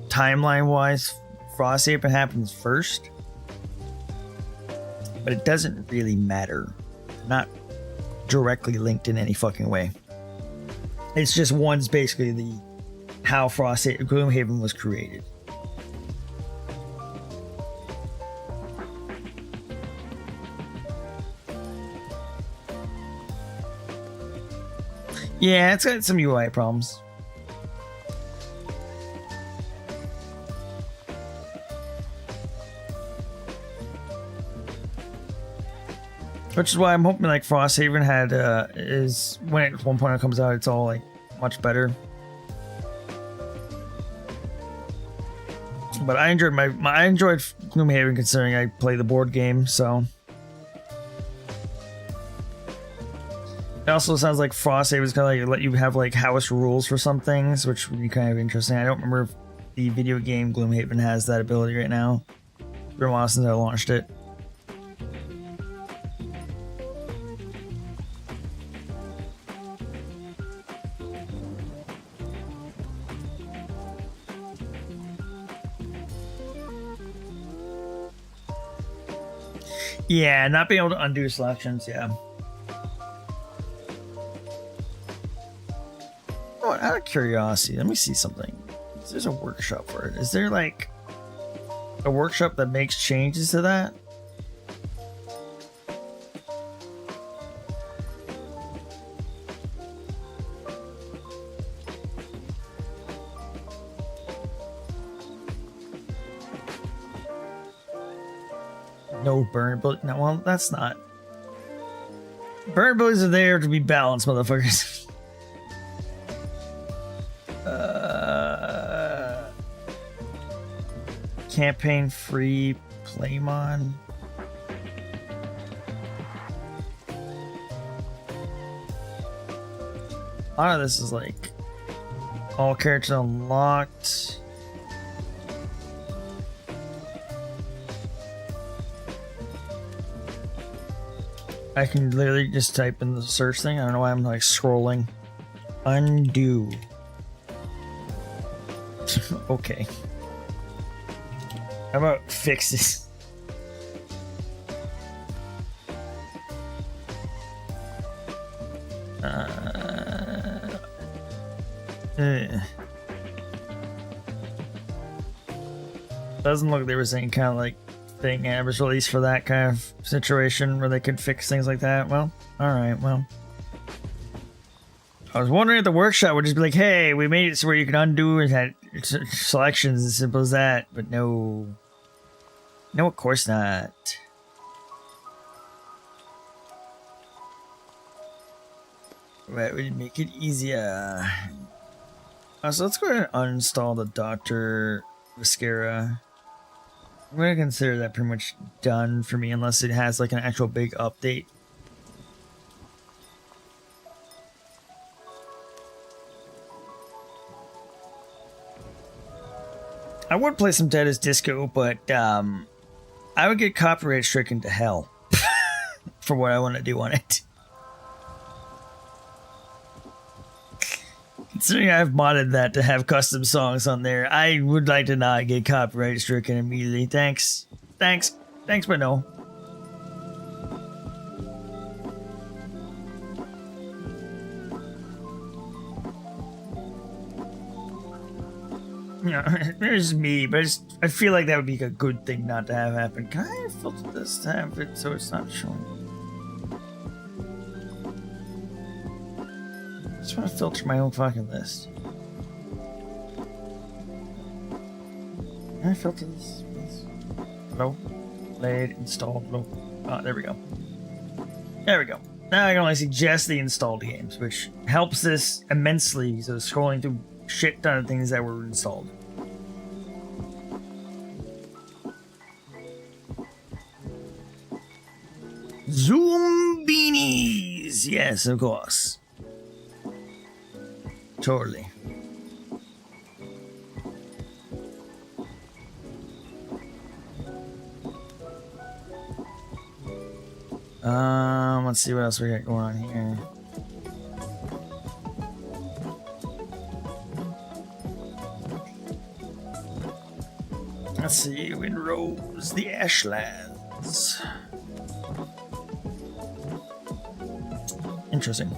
timeline-wise, Frosthaven happens first. But it doesn't really matter. Not directly linked in any fucking way. It's just one's basically the how Gloomhaven was created. Yeah, it's got some UI problems. Which is why I'm hoping like Frosthaven had is when it 1.0 comes out, it's all like much better. But I enjoyed I enjoyed Gloomhaven considering I play the board game, so. It also sounds like Frosthaven is gonna like let you have like house rules for some things, which would be kind of interesting. I don't remember if the video game Gloomhaven has that ability right now. been a while since I launched it. Yeah, not being able to undo selections, yeah. Oh, out of curiosity, let me see something. There's a workshop for it. Is there like a workshop that makes changes to that? No burn ability. No, well, that's not. Burn abilities are there to be balanced, motherfuckers. Campaign free Playmon. A lot of this is like all characters unlocked. I can literally just type in the search thing. I don't know why I'm like scrolling. Undo. Okay. How about fixes? Doesn't look like there was any kind of like thing that was released for that kind of situation where they could fix things like that. Well, alright, well. I was wondering if the workshop would just be like, hey, we made it so where you can undo and had selections as simple as that, but no. No, of course not. Right, we'd make it easier. So let's go ahead and uninstall the Dr. Viscera. I'm going to consider that pretty much done for me unless it has like an actual big update. I would play some Dead as Disco, but I would get copyright stricken to hell for what I want to do on it. Considering I've modded that to have custom songs on there, I would like to not get copyright stricken immediately. Thanks. Thanks, but no. You know, there's me, but I feel like that would be a good thing not to have happen. Can I filter this to have it so it's not showing? I just want to filter my own fucking list. Can I filter this, please? Hello? Played, installed, hello. Ah, there we go. There we go. Now I can only suggest the installed games, which helps this immensely. So scrolling through shit ton of things that were installed. Zoom beanies! Yes, of course. Totally. Let's see what else we got going on here. Let's see, Windrose, the Ashlands. Interesting.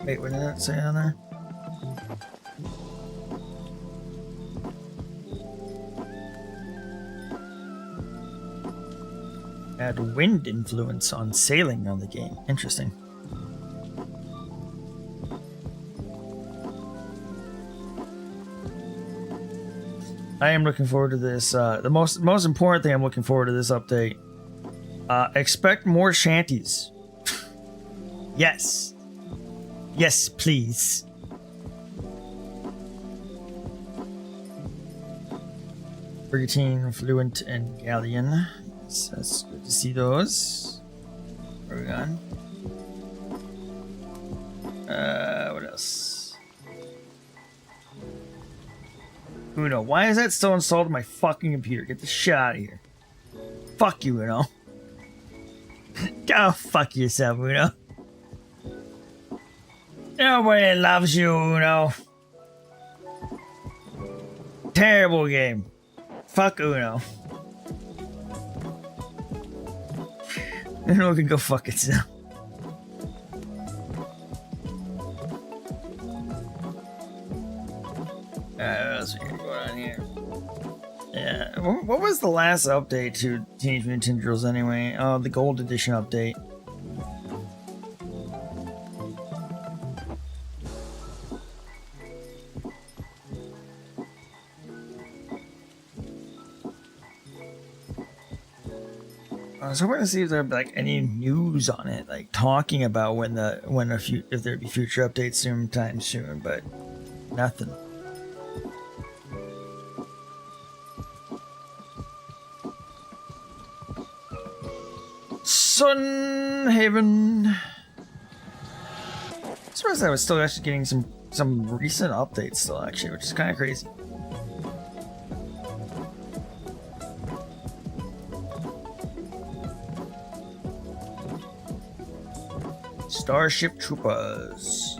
Wait, what did that say on there? Add wind influence on sailing on the game. Interesting. I am looking forward to this. The most important thing I'm looking forward to this update. Expect more shanties. Yes. Yes, please. Brigantine, Fluent, and Galleon. Yes, that's good to see those. Where are we going? What else? Uno, why is that still installed on my fucking computer? Get the shit out of here. Fuck you, Uno. Go fuck yourself, Uno. Nobody loves you, Uno. Terrible game. Fuck Uno. Uno can go fuck itself. What else we got going on here? Yeah, what was the last update to Teenage Mutant Ninja Turtles anyway? Oh, the Gold Edition update. I was hoping to see if there'd be like any news on it, like talking about if there'd be future updates sometime soon, but nothing. Sunhaven. I'm surprised I was still actually getting some recent updates still actually, which is kind of crazy. Starship Troopers.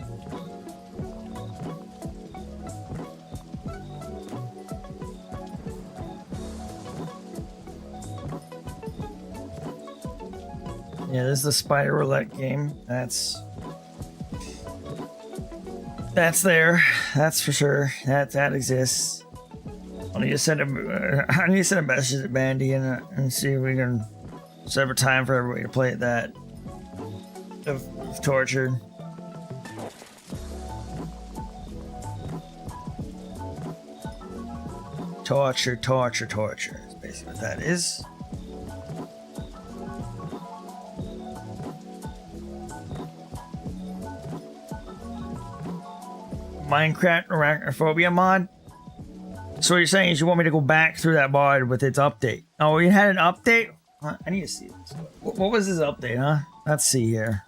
Yeah, this is the Spider Roulette game. That's there. That's for sure. That exists. I need to send a message to Bandy and see if we can set up a time for everybody to play that. Of torture. Torture. That's basically what that is. Minecraft Arachnophobia mod. So what you're saying is you want me to go back through that mod with its update? Oh, you had an update? I need to see this. What was this update, huh? Let's see here.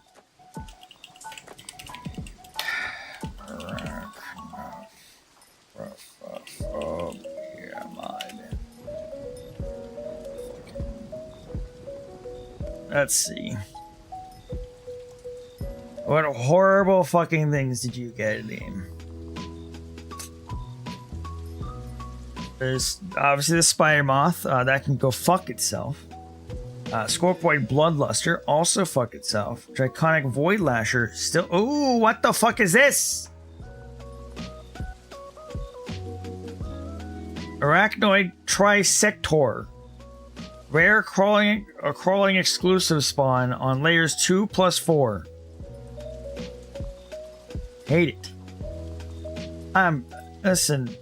Let's see. What horrible fucking things did you get in the game? There's obviously the spider moth that can go fuck itself. Scorpoid Bloodluster also fuck itself. Draconic Void Lasher still. Ooh, what the fuck is this? Arachnoid Trisector. Rare crawling exclusive spawn on layers 2+4. Hate it. Listen,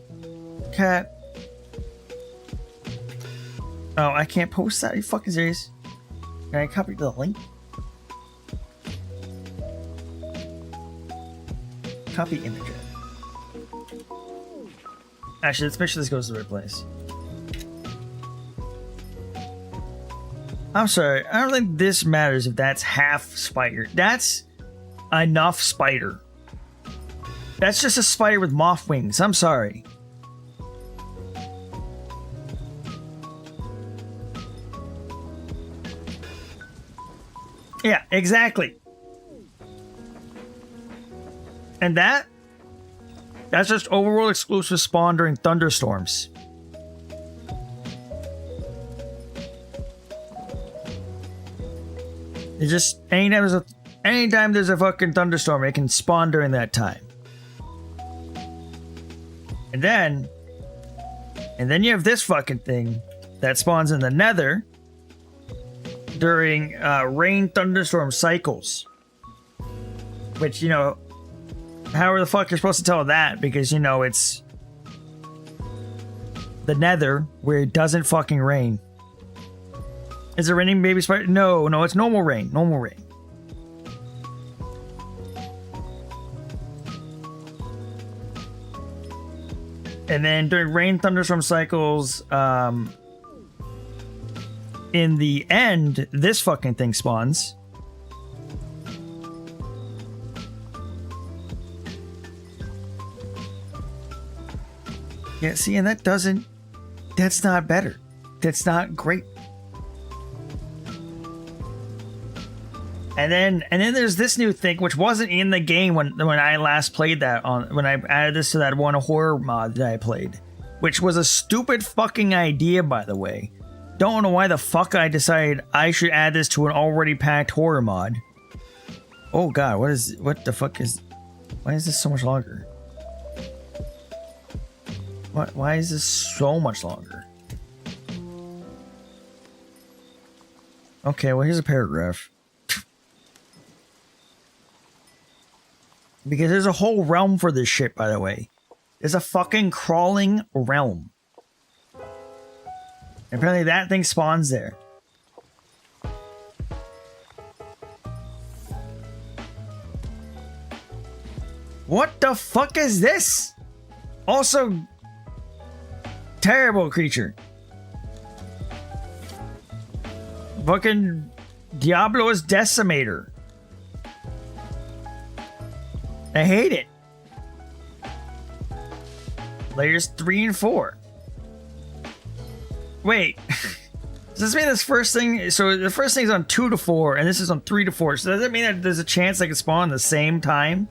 cat. Oh, I can't post that. Are you fucking serious? Can I copy the link? Copy image. Actually, let's make sure this goes to the right place. I'm sorry. I don't think this matters if that's half spider. That's enough spider. That's just a spider with moth wings. I'm sorry. Yeah, exactly. And that's just overworld exclusive spawn during thunderstorms. It's just anytime there's a fucking thunderstorm, it can spawn during that time. And then you have this fucking thing that spawns in the Nether during rain thunderstorm cycles. Which, you know, however the fuck you're supposed to tell that, because, you know, it's the Nether where it doesn't fucking rain. Is it raining baby spider? No, it's normal rain. Normal rain. And then during rain thunderstorm cycles, in the end, this fucking thing spawns. Yeah, see, and that's not better. That's not great. And then there's this new thing which wasn't in the game when I last played that when I added this to that one horror mod that I played, which was a stupid fucking idea, by the way. Don't know why the fuck I decided I should add this to an already packed horror mod. Oh god, why is this so much longer? Why is this so much longer? Okay, well here's a paragraph. Because there's a whole realm for this shit, by the way. There's a fucking crawling realm. And apparently that thing spawns there. What the fuck is this? Also, terrible creature. Fucking Diablo's Decimator. I hate it. Layers 3 and 4. Wait. Does this mean this first thing... So the first thing is on 2 to 4, and this is on 3 to 4. So does that mean that there's a chance they can spawn at the same time?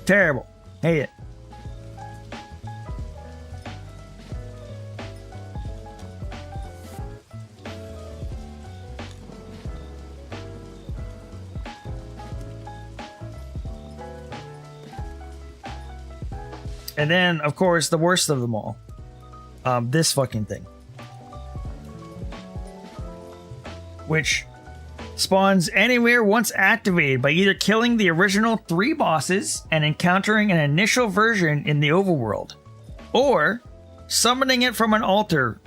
Terrible. Hate it. And then, of course, the worst of them all. This fucking thing. Which spawns anywhere once activated by either killing the original 3 bosses and encountering an initial version in the overworld, or summoning it from an altar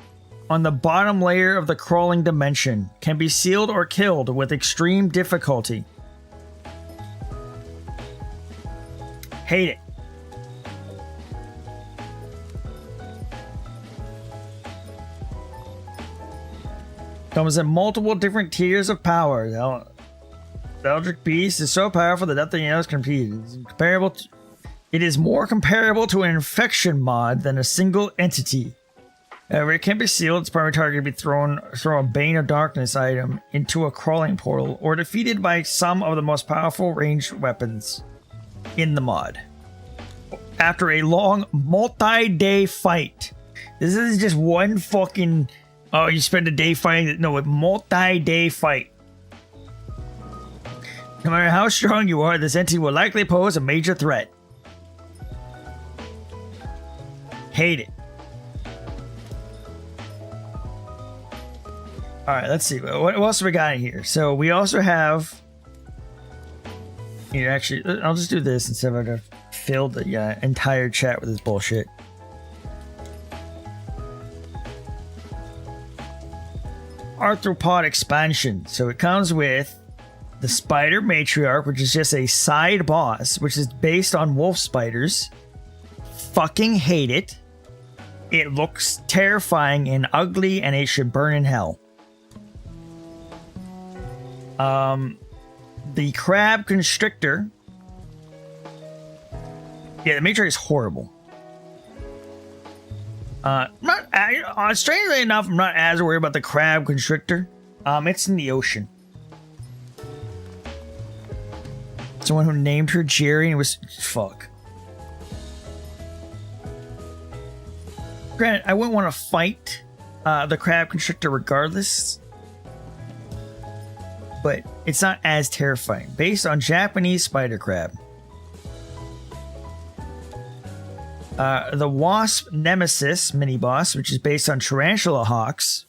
on the bottom layer of the crawling dimension. Can be sealed or killed with extreme difficulty. Hate it. Comes in multiple different tiers of power. The Eldritch Beast is so powerful that nothing else can compete. It is more comparable to an infection mod than a single entity. However, it can be sealed. Its primary target can be throw a Bane of Darkness item into a crawling portal, or defeated by some of the most powerful ranged weapons in the mod. After a long multi-day fight. This is just one fucking... Oh, you spend a day fighting? No, a multi-day fight. No matter how strong you are, this entity will likely pose a major threat. Hate it. Alright, let's see. What else have we got in here? So we also have... Here, actually, I'll just do this instead of having to fill the entire chat with this bullshit. Arthropod expansion. So it comes with the Spider Matriarch, which is just a side boss, which is based on wolf spiders. Fucking hate it. It looks terrifying and ugly, and it should burn in hell. The Crab Constrictor. Yeah, the Matriarch is horrible. Strangely enough, I'm not as worried about the Crab Constrictor. It's in the ocean. Someone who named her Jerry and it was... Fuck. Granted, I wouldn't want to fight the Crab Constrictor regardless. But it's not as terrifying. Based on Japanese spider crab. The Wasp Nemesis mini-boss, which is based on Tarantula Hawks.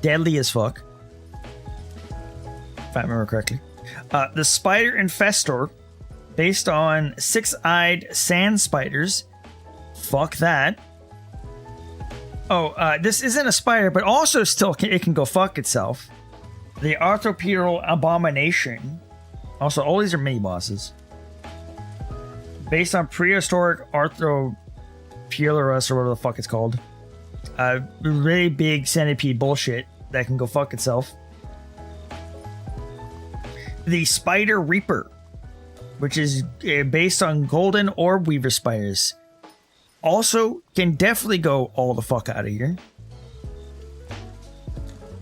Deadly as fuck. If I remember correctly. The Spider Infestor, based on six-eyed sand spiders. Fuck that. Oh, this isn't a spider, but also still it can go fuck itself. The Arthropedal Abomination. Also, all these are mini-bosses. Based on prehistoric Arthropelurus, or whatever the fuck it's called. Really big centipede bullshit that can go fuck itself. The Spider Reaper, which is based on golden orb weaver spiders. Also, can definitely go all the fuck out of here.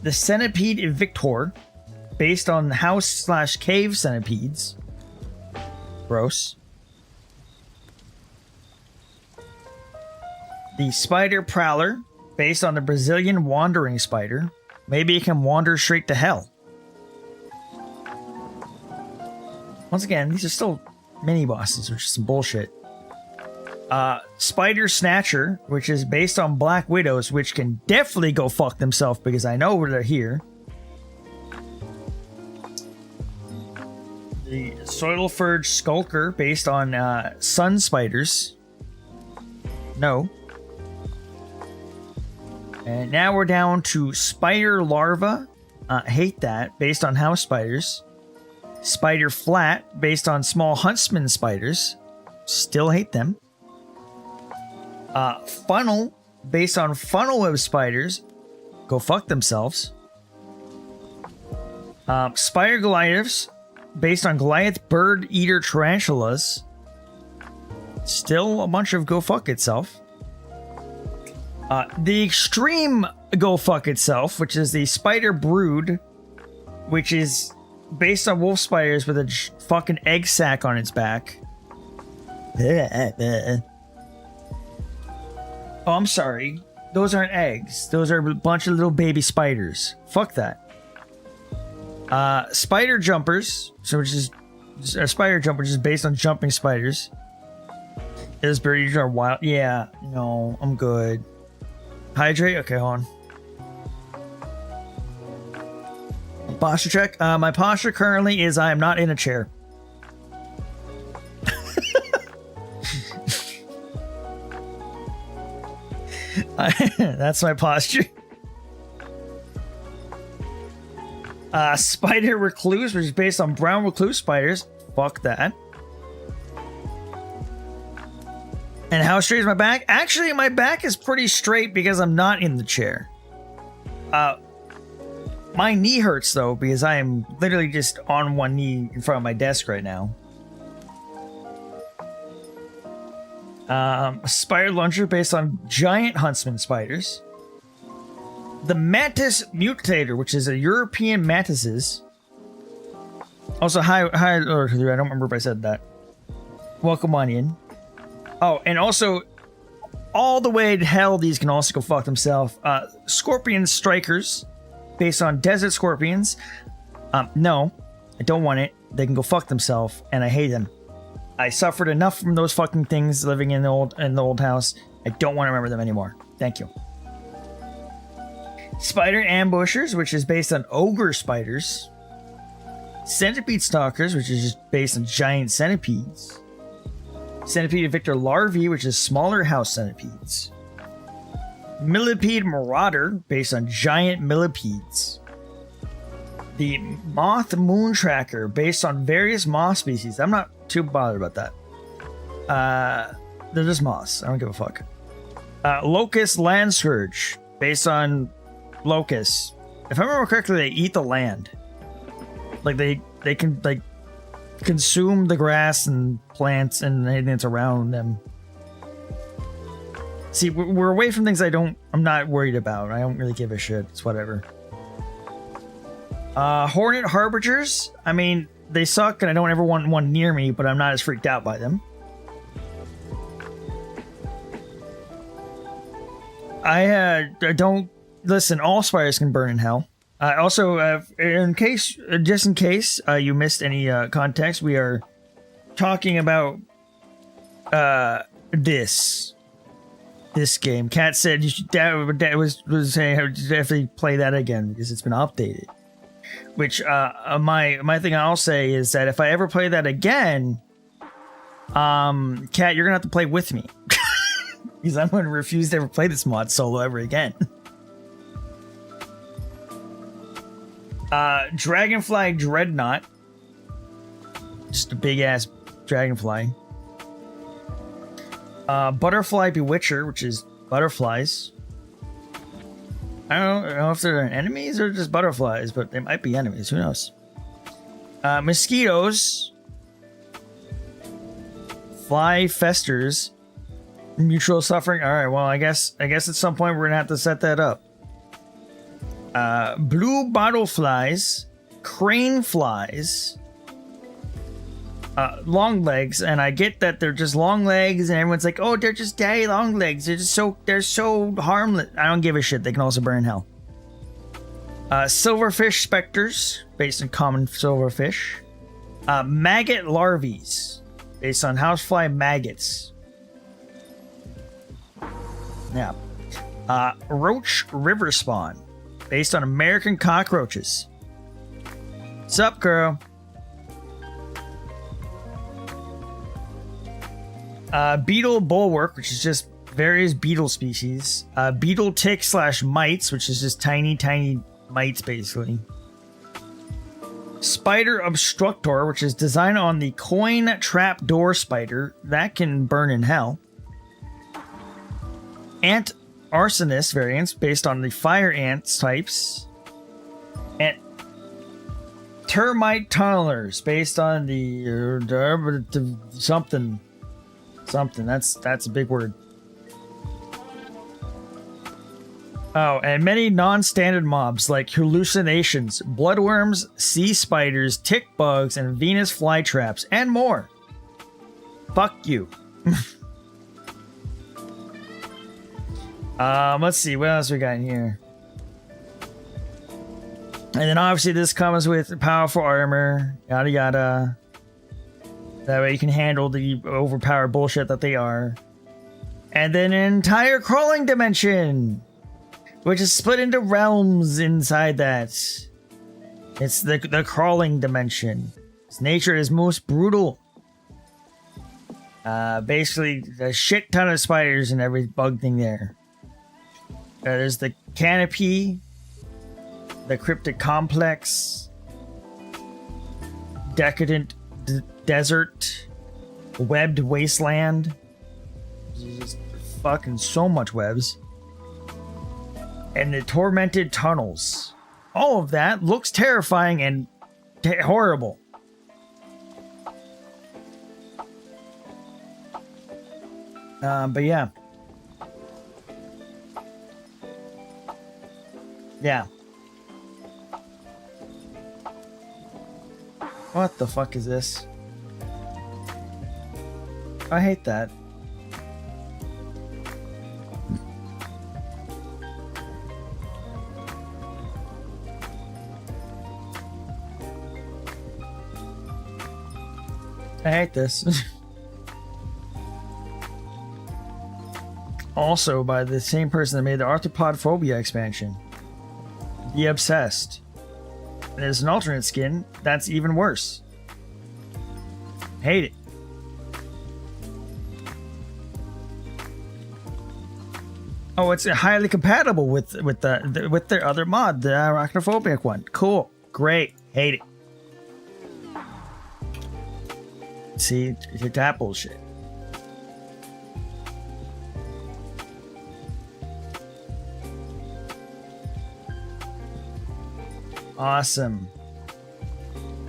The centipede Victor, based on house/cave centipedes. Gross. The spider prowler, based on the Brazilian wandering spider. Maybe it can wander straight to hell. Once again, these are still mini bosses, which is some bullshit. Spider Snatcher, which is based on Black Widows, which can definitely go fuck themselves because I know where they're here. The Soilfurge Skulker, based on Sun Spiders. No. And now we're down to Spider Larva. Hate that, based on House Spiders. Spider Flat, based on Small Huntsman Spiders. Still hate them. Funnel, based on Funnel Web Spiders. Go fuck themselves. Spider Goliaths, based on Goliath Bird Eater Tarantulas. Still a bunch of go fuck itself. The Extreme Go Fuck Itself, which is the Spider Brood, which is based on wolf spiders with a fucking egg sac on its back. Oh, I'm sorry. Those aren't eggs. Those are a bunch of little baby spiders. Fuck that. Spider Jumpers, so which is a spider jumper, which is based on jumping spiders. Those birds are wild. Yeah, no, I'm good. Hydrate? Okay, hold on. Posture check. My posture currently is I am not in a chair. That's my posture. Spider Recluse, which is based on brown recluse spiders. Fuck that. And how straight is my back? Actually, my back is pretty straight because I'm not in the chair. My knee hurts though because I am literally just on one knee in front of my desk right now. Spider Launcher based on giant huntsman spiders. The Mantis Mutator, which is a European mantises. Also, hi, Lord, I don't remember if I said that. Welcome on in. Oh, and also, all the way to hell, these can also go fuck themselves. Scorpion Strikers, based on desert scorpions. No, I don't want it. They can go fuck themselves, and I hate them. I suffered enough from those fucking things living in the old house. I don't want to remember them anymore. Thank you. Spider Ambushers, which is based on ogre spiders. Centipede Stalkers, which is just based on giant centipedes. Centipede Victor Larvae, which is smaller house centipedes. Millipede Marauder, based on giant millipedes. The Moth Moon Tracker, based on various moth species. I'm not too bothered about that. They're just moths. I don't give a fuck. Locust Land Scourge, based on locusts. If I remember correctly, they eat the land. Like they can like consume the grass and plants and anything that's around them. See, we're away from things I'm not worried about. I don't really give a shit. It's whatever. Hornet Harbingers. I mean, they suck and I don't ever want one near me, but I'm not as freaked out by them. I don't listen. All spiders can burn in hell. Also, just in case you missed any context, we are talking about this game. Kat said you should. Dad was saying how to definitely play that again because it's been updated. Which my thing I'll say is that if I ever play that again, Kat, you're gonna have to play with me because I'm going to refuse to ever play this mod solo ever again. Dragonfly Dreadnought. Just a big ass dragonfly. Butterfly Bewitcher, which is butterflies. I don't know if they're enemies or just butterflies, but they might be enemies. Who knows? Mosquitoes. Fly festers. Mutual suffering. All right. Well, I guess at some point we're gonna have to set that up. Blue bottle flies, crane flies, long legs, and I get that they're just long legs, and everyone's like, "Oh, they're just daddy long legs. They're so harmless." I don't give a shit. They can also burn in hell. Silverfish specters, based on common silverfish. Maggot larvae, based on housefly maggots. Yeah. Roach river spawn, based on American cockroaches. Sup, girl? Beetle bulwark, which is just various beetle species. Beetle tick / mites, which is just tiny mites, basically. Spider obstructor, which is designed on the coin trap door spider that can burn in hell. Ant arsonist variants based on the fire ants types. And termite tunnelers based on the something. That's a big word. Oh, and many non-standard mobs like hallucinations, bloodworms, sea spiders, tick bugs, and Venus flytraps, and more. Fuck you. Let's see, what else we got in here? And then obviously this comes with powerful armor, yada yada. That way you can handle the overpowered bullshit that they are. And then an entire crawling dimension, which is split into realms inside that. It's the crawling dimension. Its nature is most brutal. Basically, a shit ton of spiders and every bug thing there. There's the canopy, the cryptic complex, decadent desert, webbed wasteland. Just fucking so much webs. And the tormented tunnels. All of that looks terrifying and horrible. But yeah. Yeah. What the fuck is this? I hate that. I hate this. Also by the same person that made the arthropod phobia expansion. The Obsessed. And there's an alternate skin that's even worse. Hate it. Oh, it's highly compatible with their other mod, the arachnophobic one. Cool, great, hate it. See, it's that bullshit. Awesome.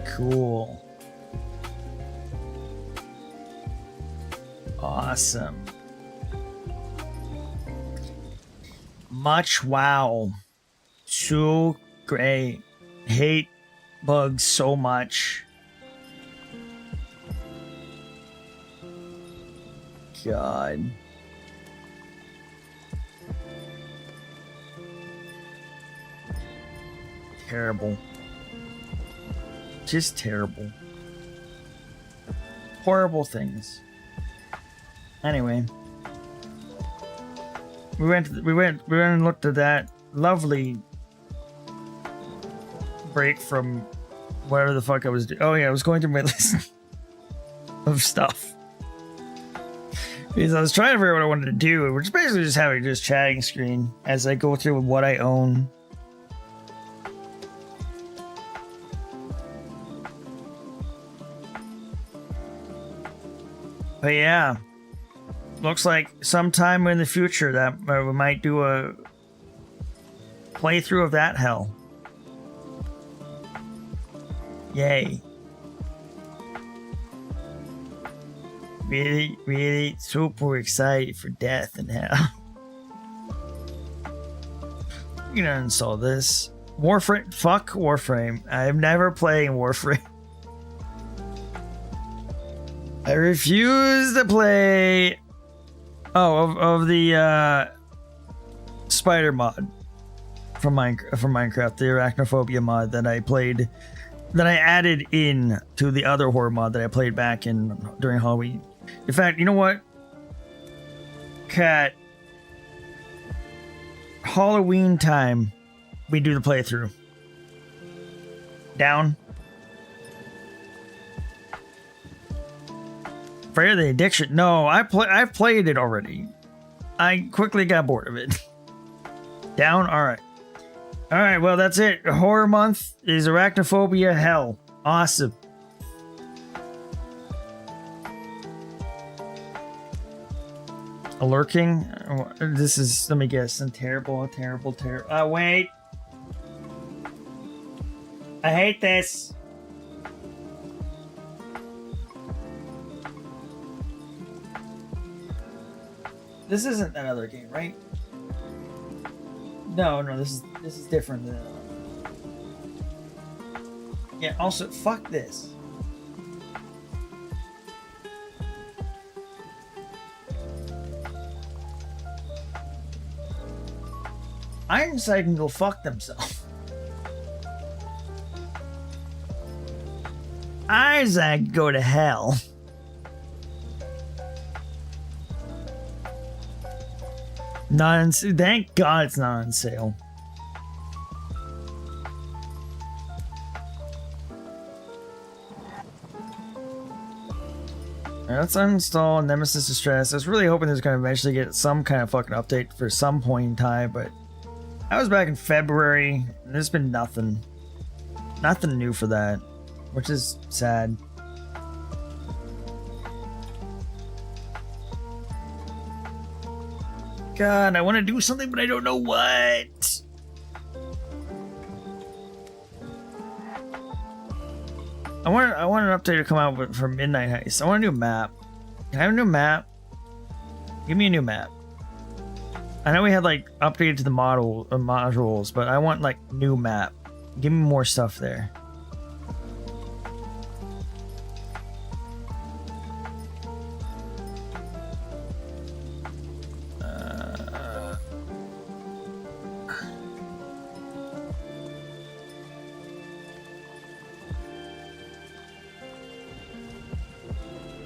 Cool. Awesome. Much wow. So great. Hate bugs so much. God. Terrible. Just terrible. Horrible things. Anyway. We went and looked at that lovely break from whatever the fuck I was doing. Oh yeah, I was going through my list of stuff. Because I was trying to figure out what I wanted to do. We're just basically just having just chatting screen as I go through what I own. But yeah, looks like sometime in the future that we might do a playthrough of that hell. Yay. really, really super excited for death and hell. You can uninstall this. Warframe. Fuck Warframe. I've never played Warframe. I refuse to play. Oh, of the spider mod from Minecraft, the arachnophobia mod that I played, that I added in to the other horror mod that I played back in during Halloween. In fact, you know what? Cat. Halloween time, we do the playthrough. Down. Afraid of the Addiction. No, I've played it already. I quickly got bored of it. Down. All right. All right. Well, that's it. Horror month is arachnophobia hell. Awesome. A lurking. This is. Let me guess. Some terrible. Wait. I hate this. This isn't that other game, right? No, this is different than. Yeah. Also, fuck this. Ironside can go fuck themselves. Isaac go to hell. Thank God it's not on sale. Let's uninstall Nemesis Distress. I was really hoping there's going to eventually get some kind of fucking update for some point in time, but I was back in February, and there's been nothing. Nothing new for that, which is sad. God, I want to do something, but I don't know what. I want an update to come out for Midnight Heist. I want a new map. Can I have a new map? Give me a new map. I know we had like updated to the modules, but I want like new map. Give me more stuff there.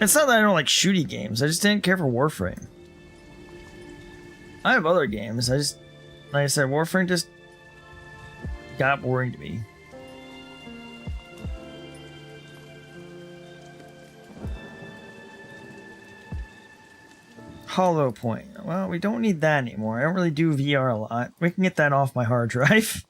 It's not that I don't like shooty games. I just didn't care for Warframe. I have other games. I just, like I said, Warframe just got boring to me. Hollow Point. Well, we don't need that anymore. I don't really do VR a lot. We can get that off my hard drive.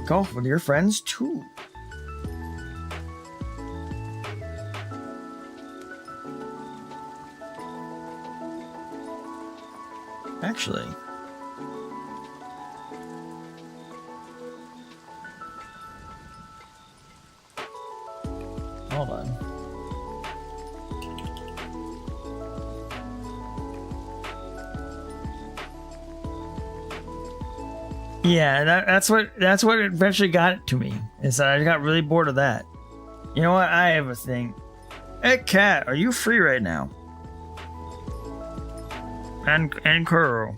Golf with your friends too. Actually, hold on. Yeah, that's what eventually got it to me. Is that I got really bored of that. You know what? I have a thing. Hey, Cat, are you free right now? And Curl.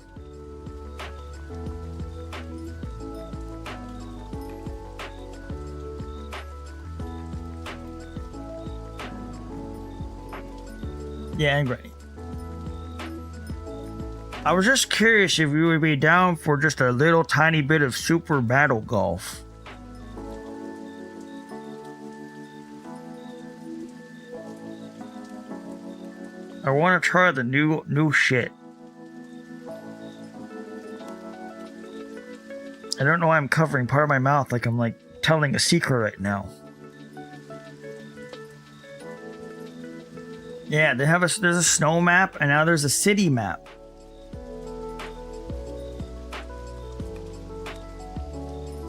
Yeah, and Granny. I was just curious if you would be down for just a little tiny bit of super battle golf. I want to try the new shit. I don't know why I'm covering part of my mouth like I'm like telling a secret right now. Yeah, there's a snow map, and now there's a city map.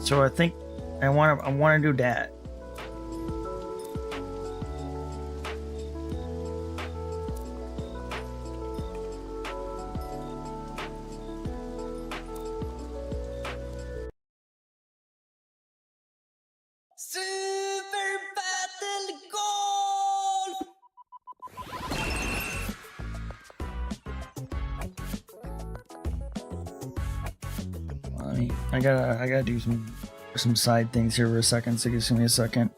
So I think I want to do that. Super Battle Golf! I gotta do some side things here for a second. So give me a second.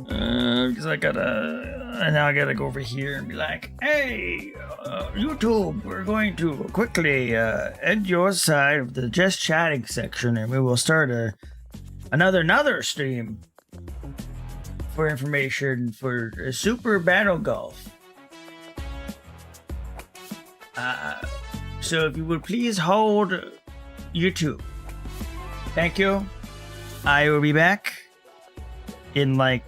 Because now I gotta go over here and be like, hey, YouTube, we're going to quickly end your side of the just chatting section, and we will start another stream for information for Super Battle Golf. So if you would please hold YouTube. Thank you. I will be back in like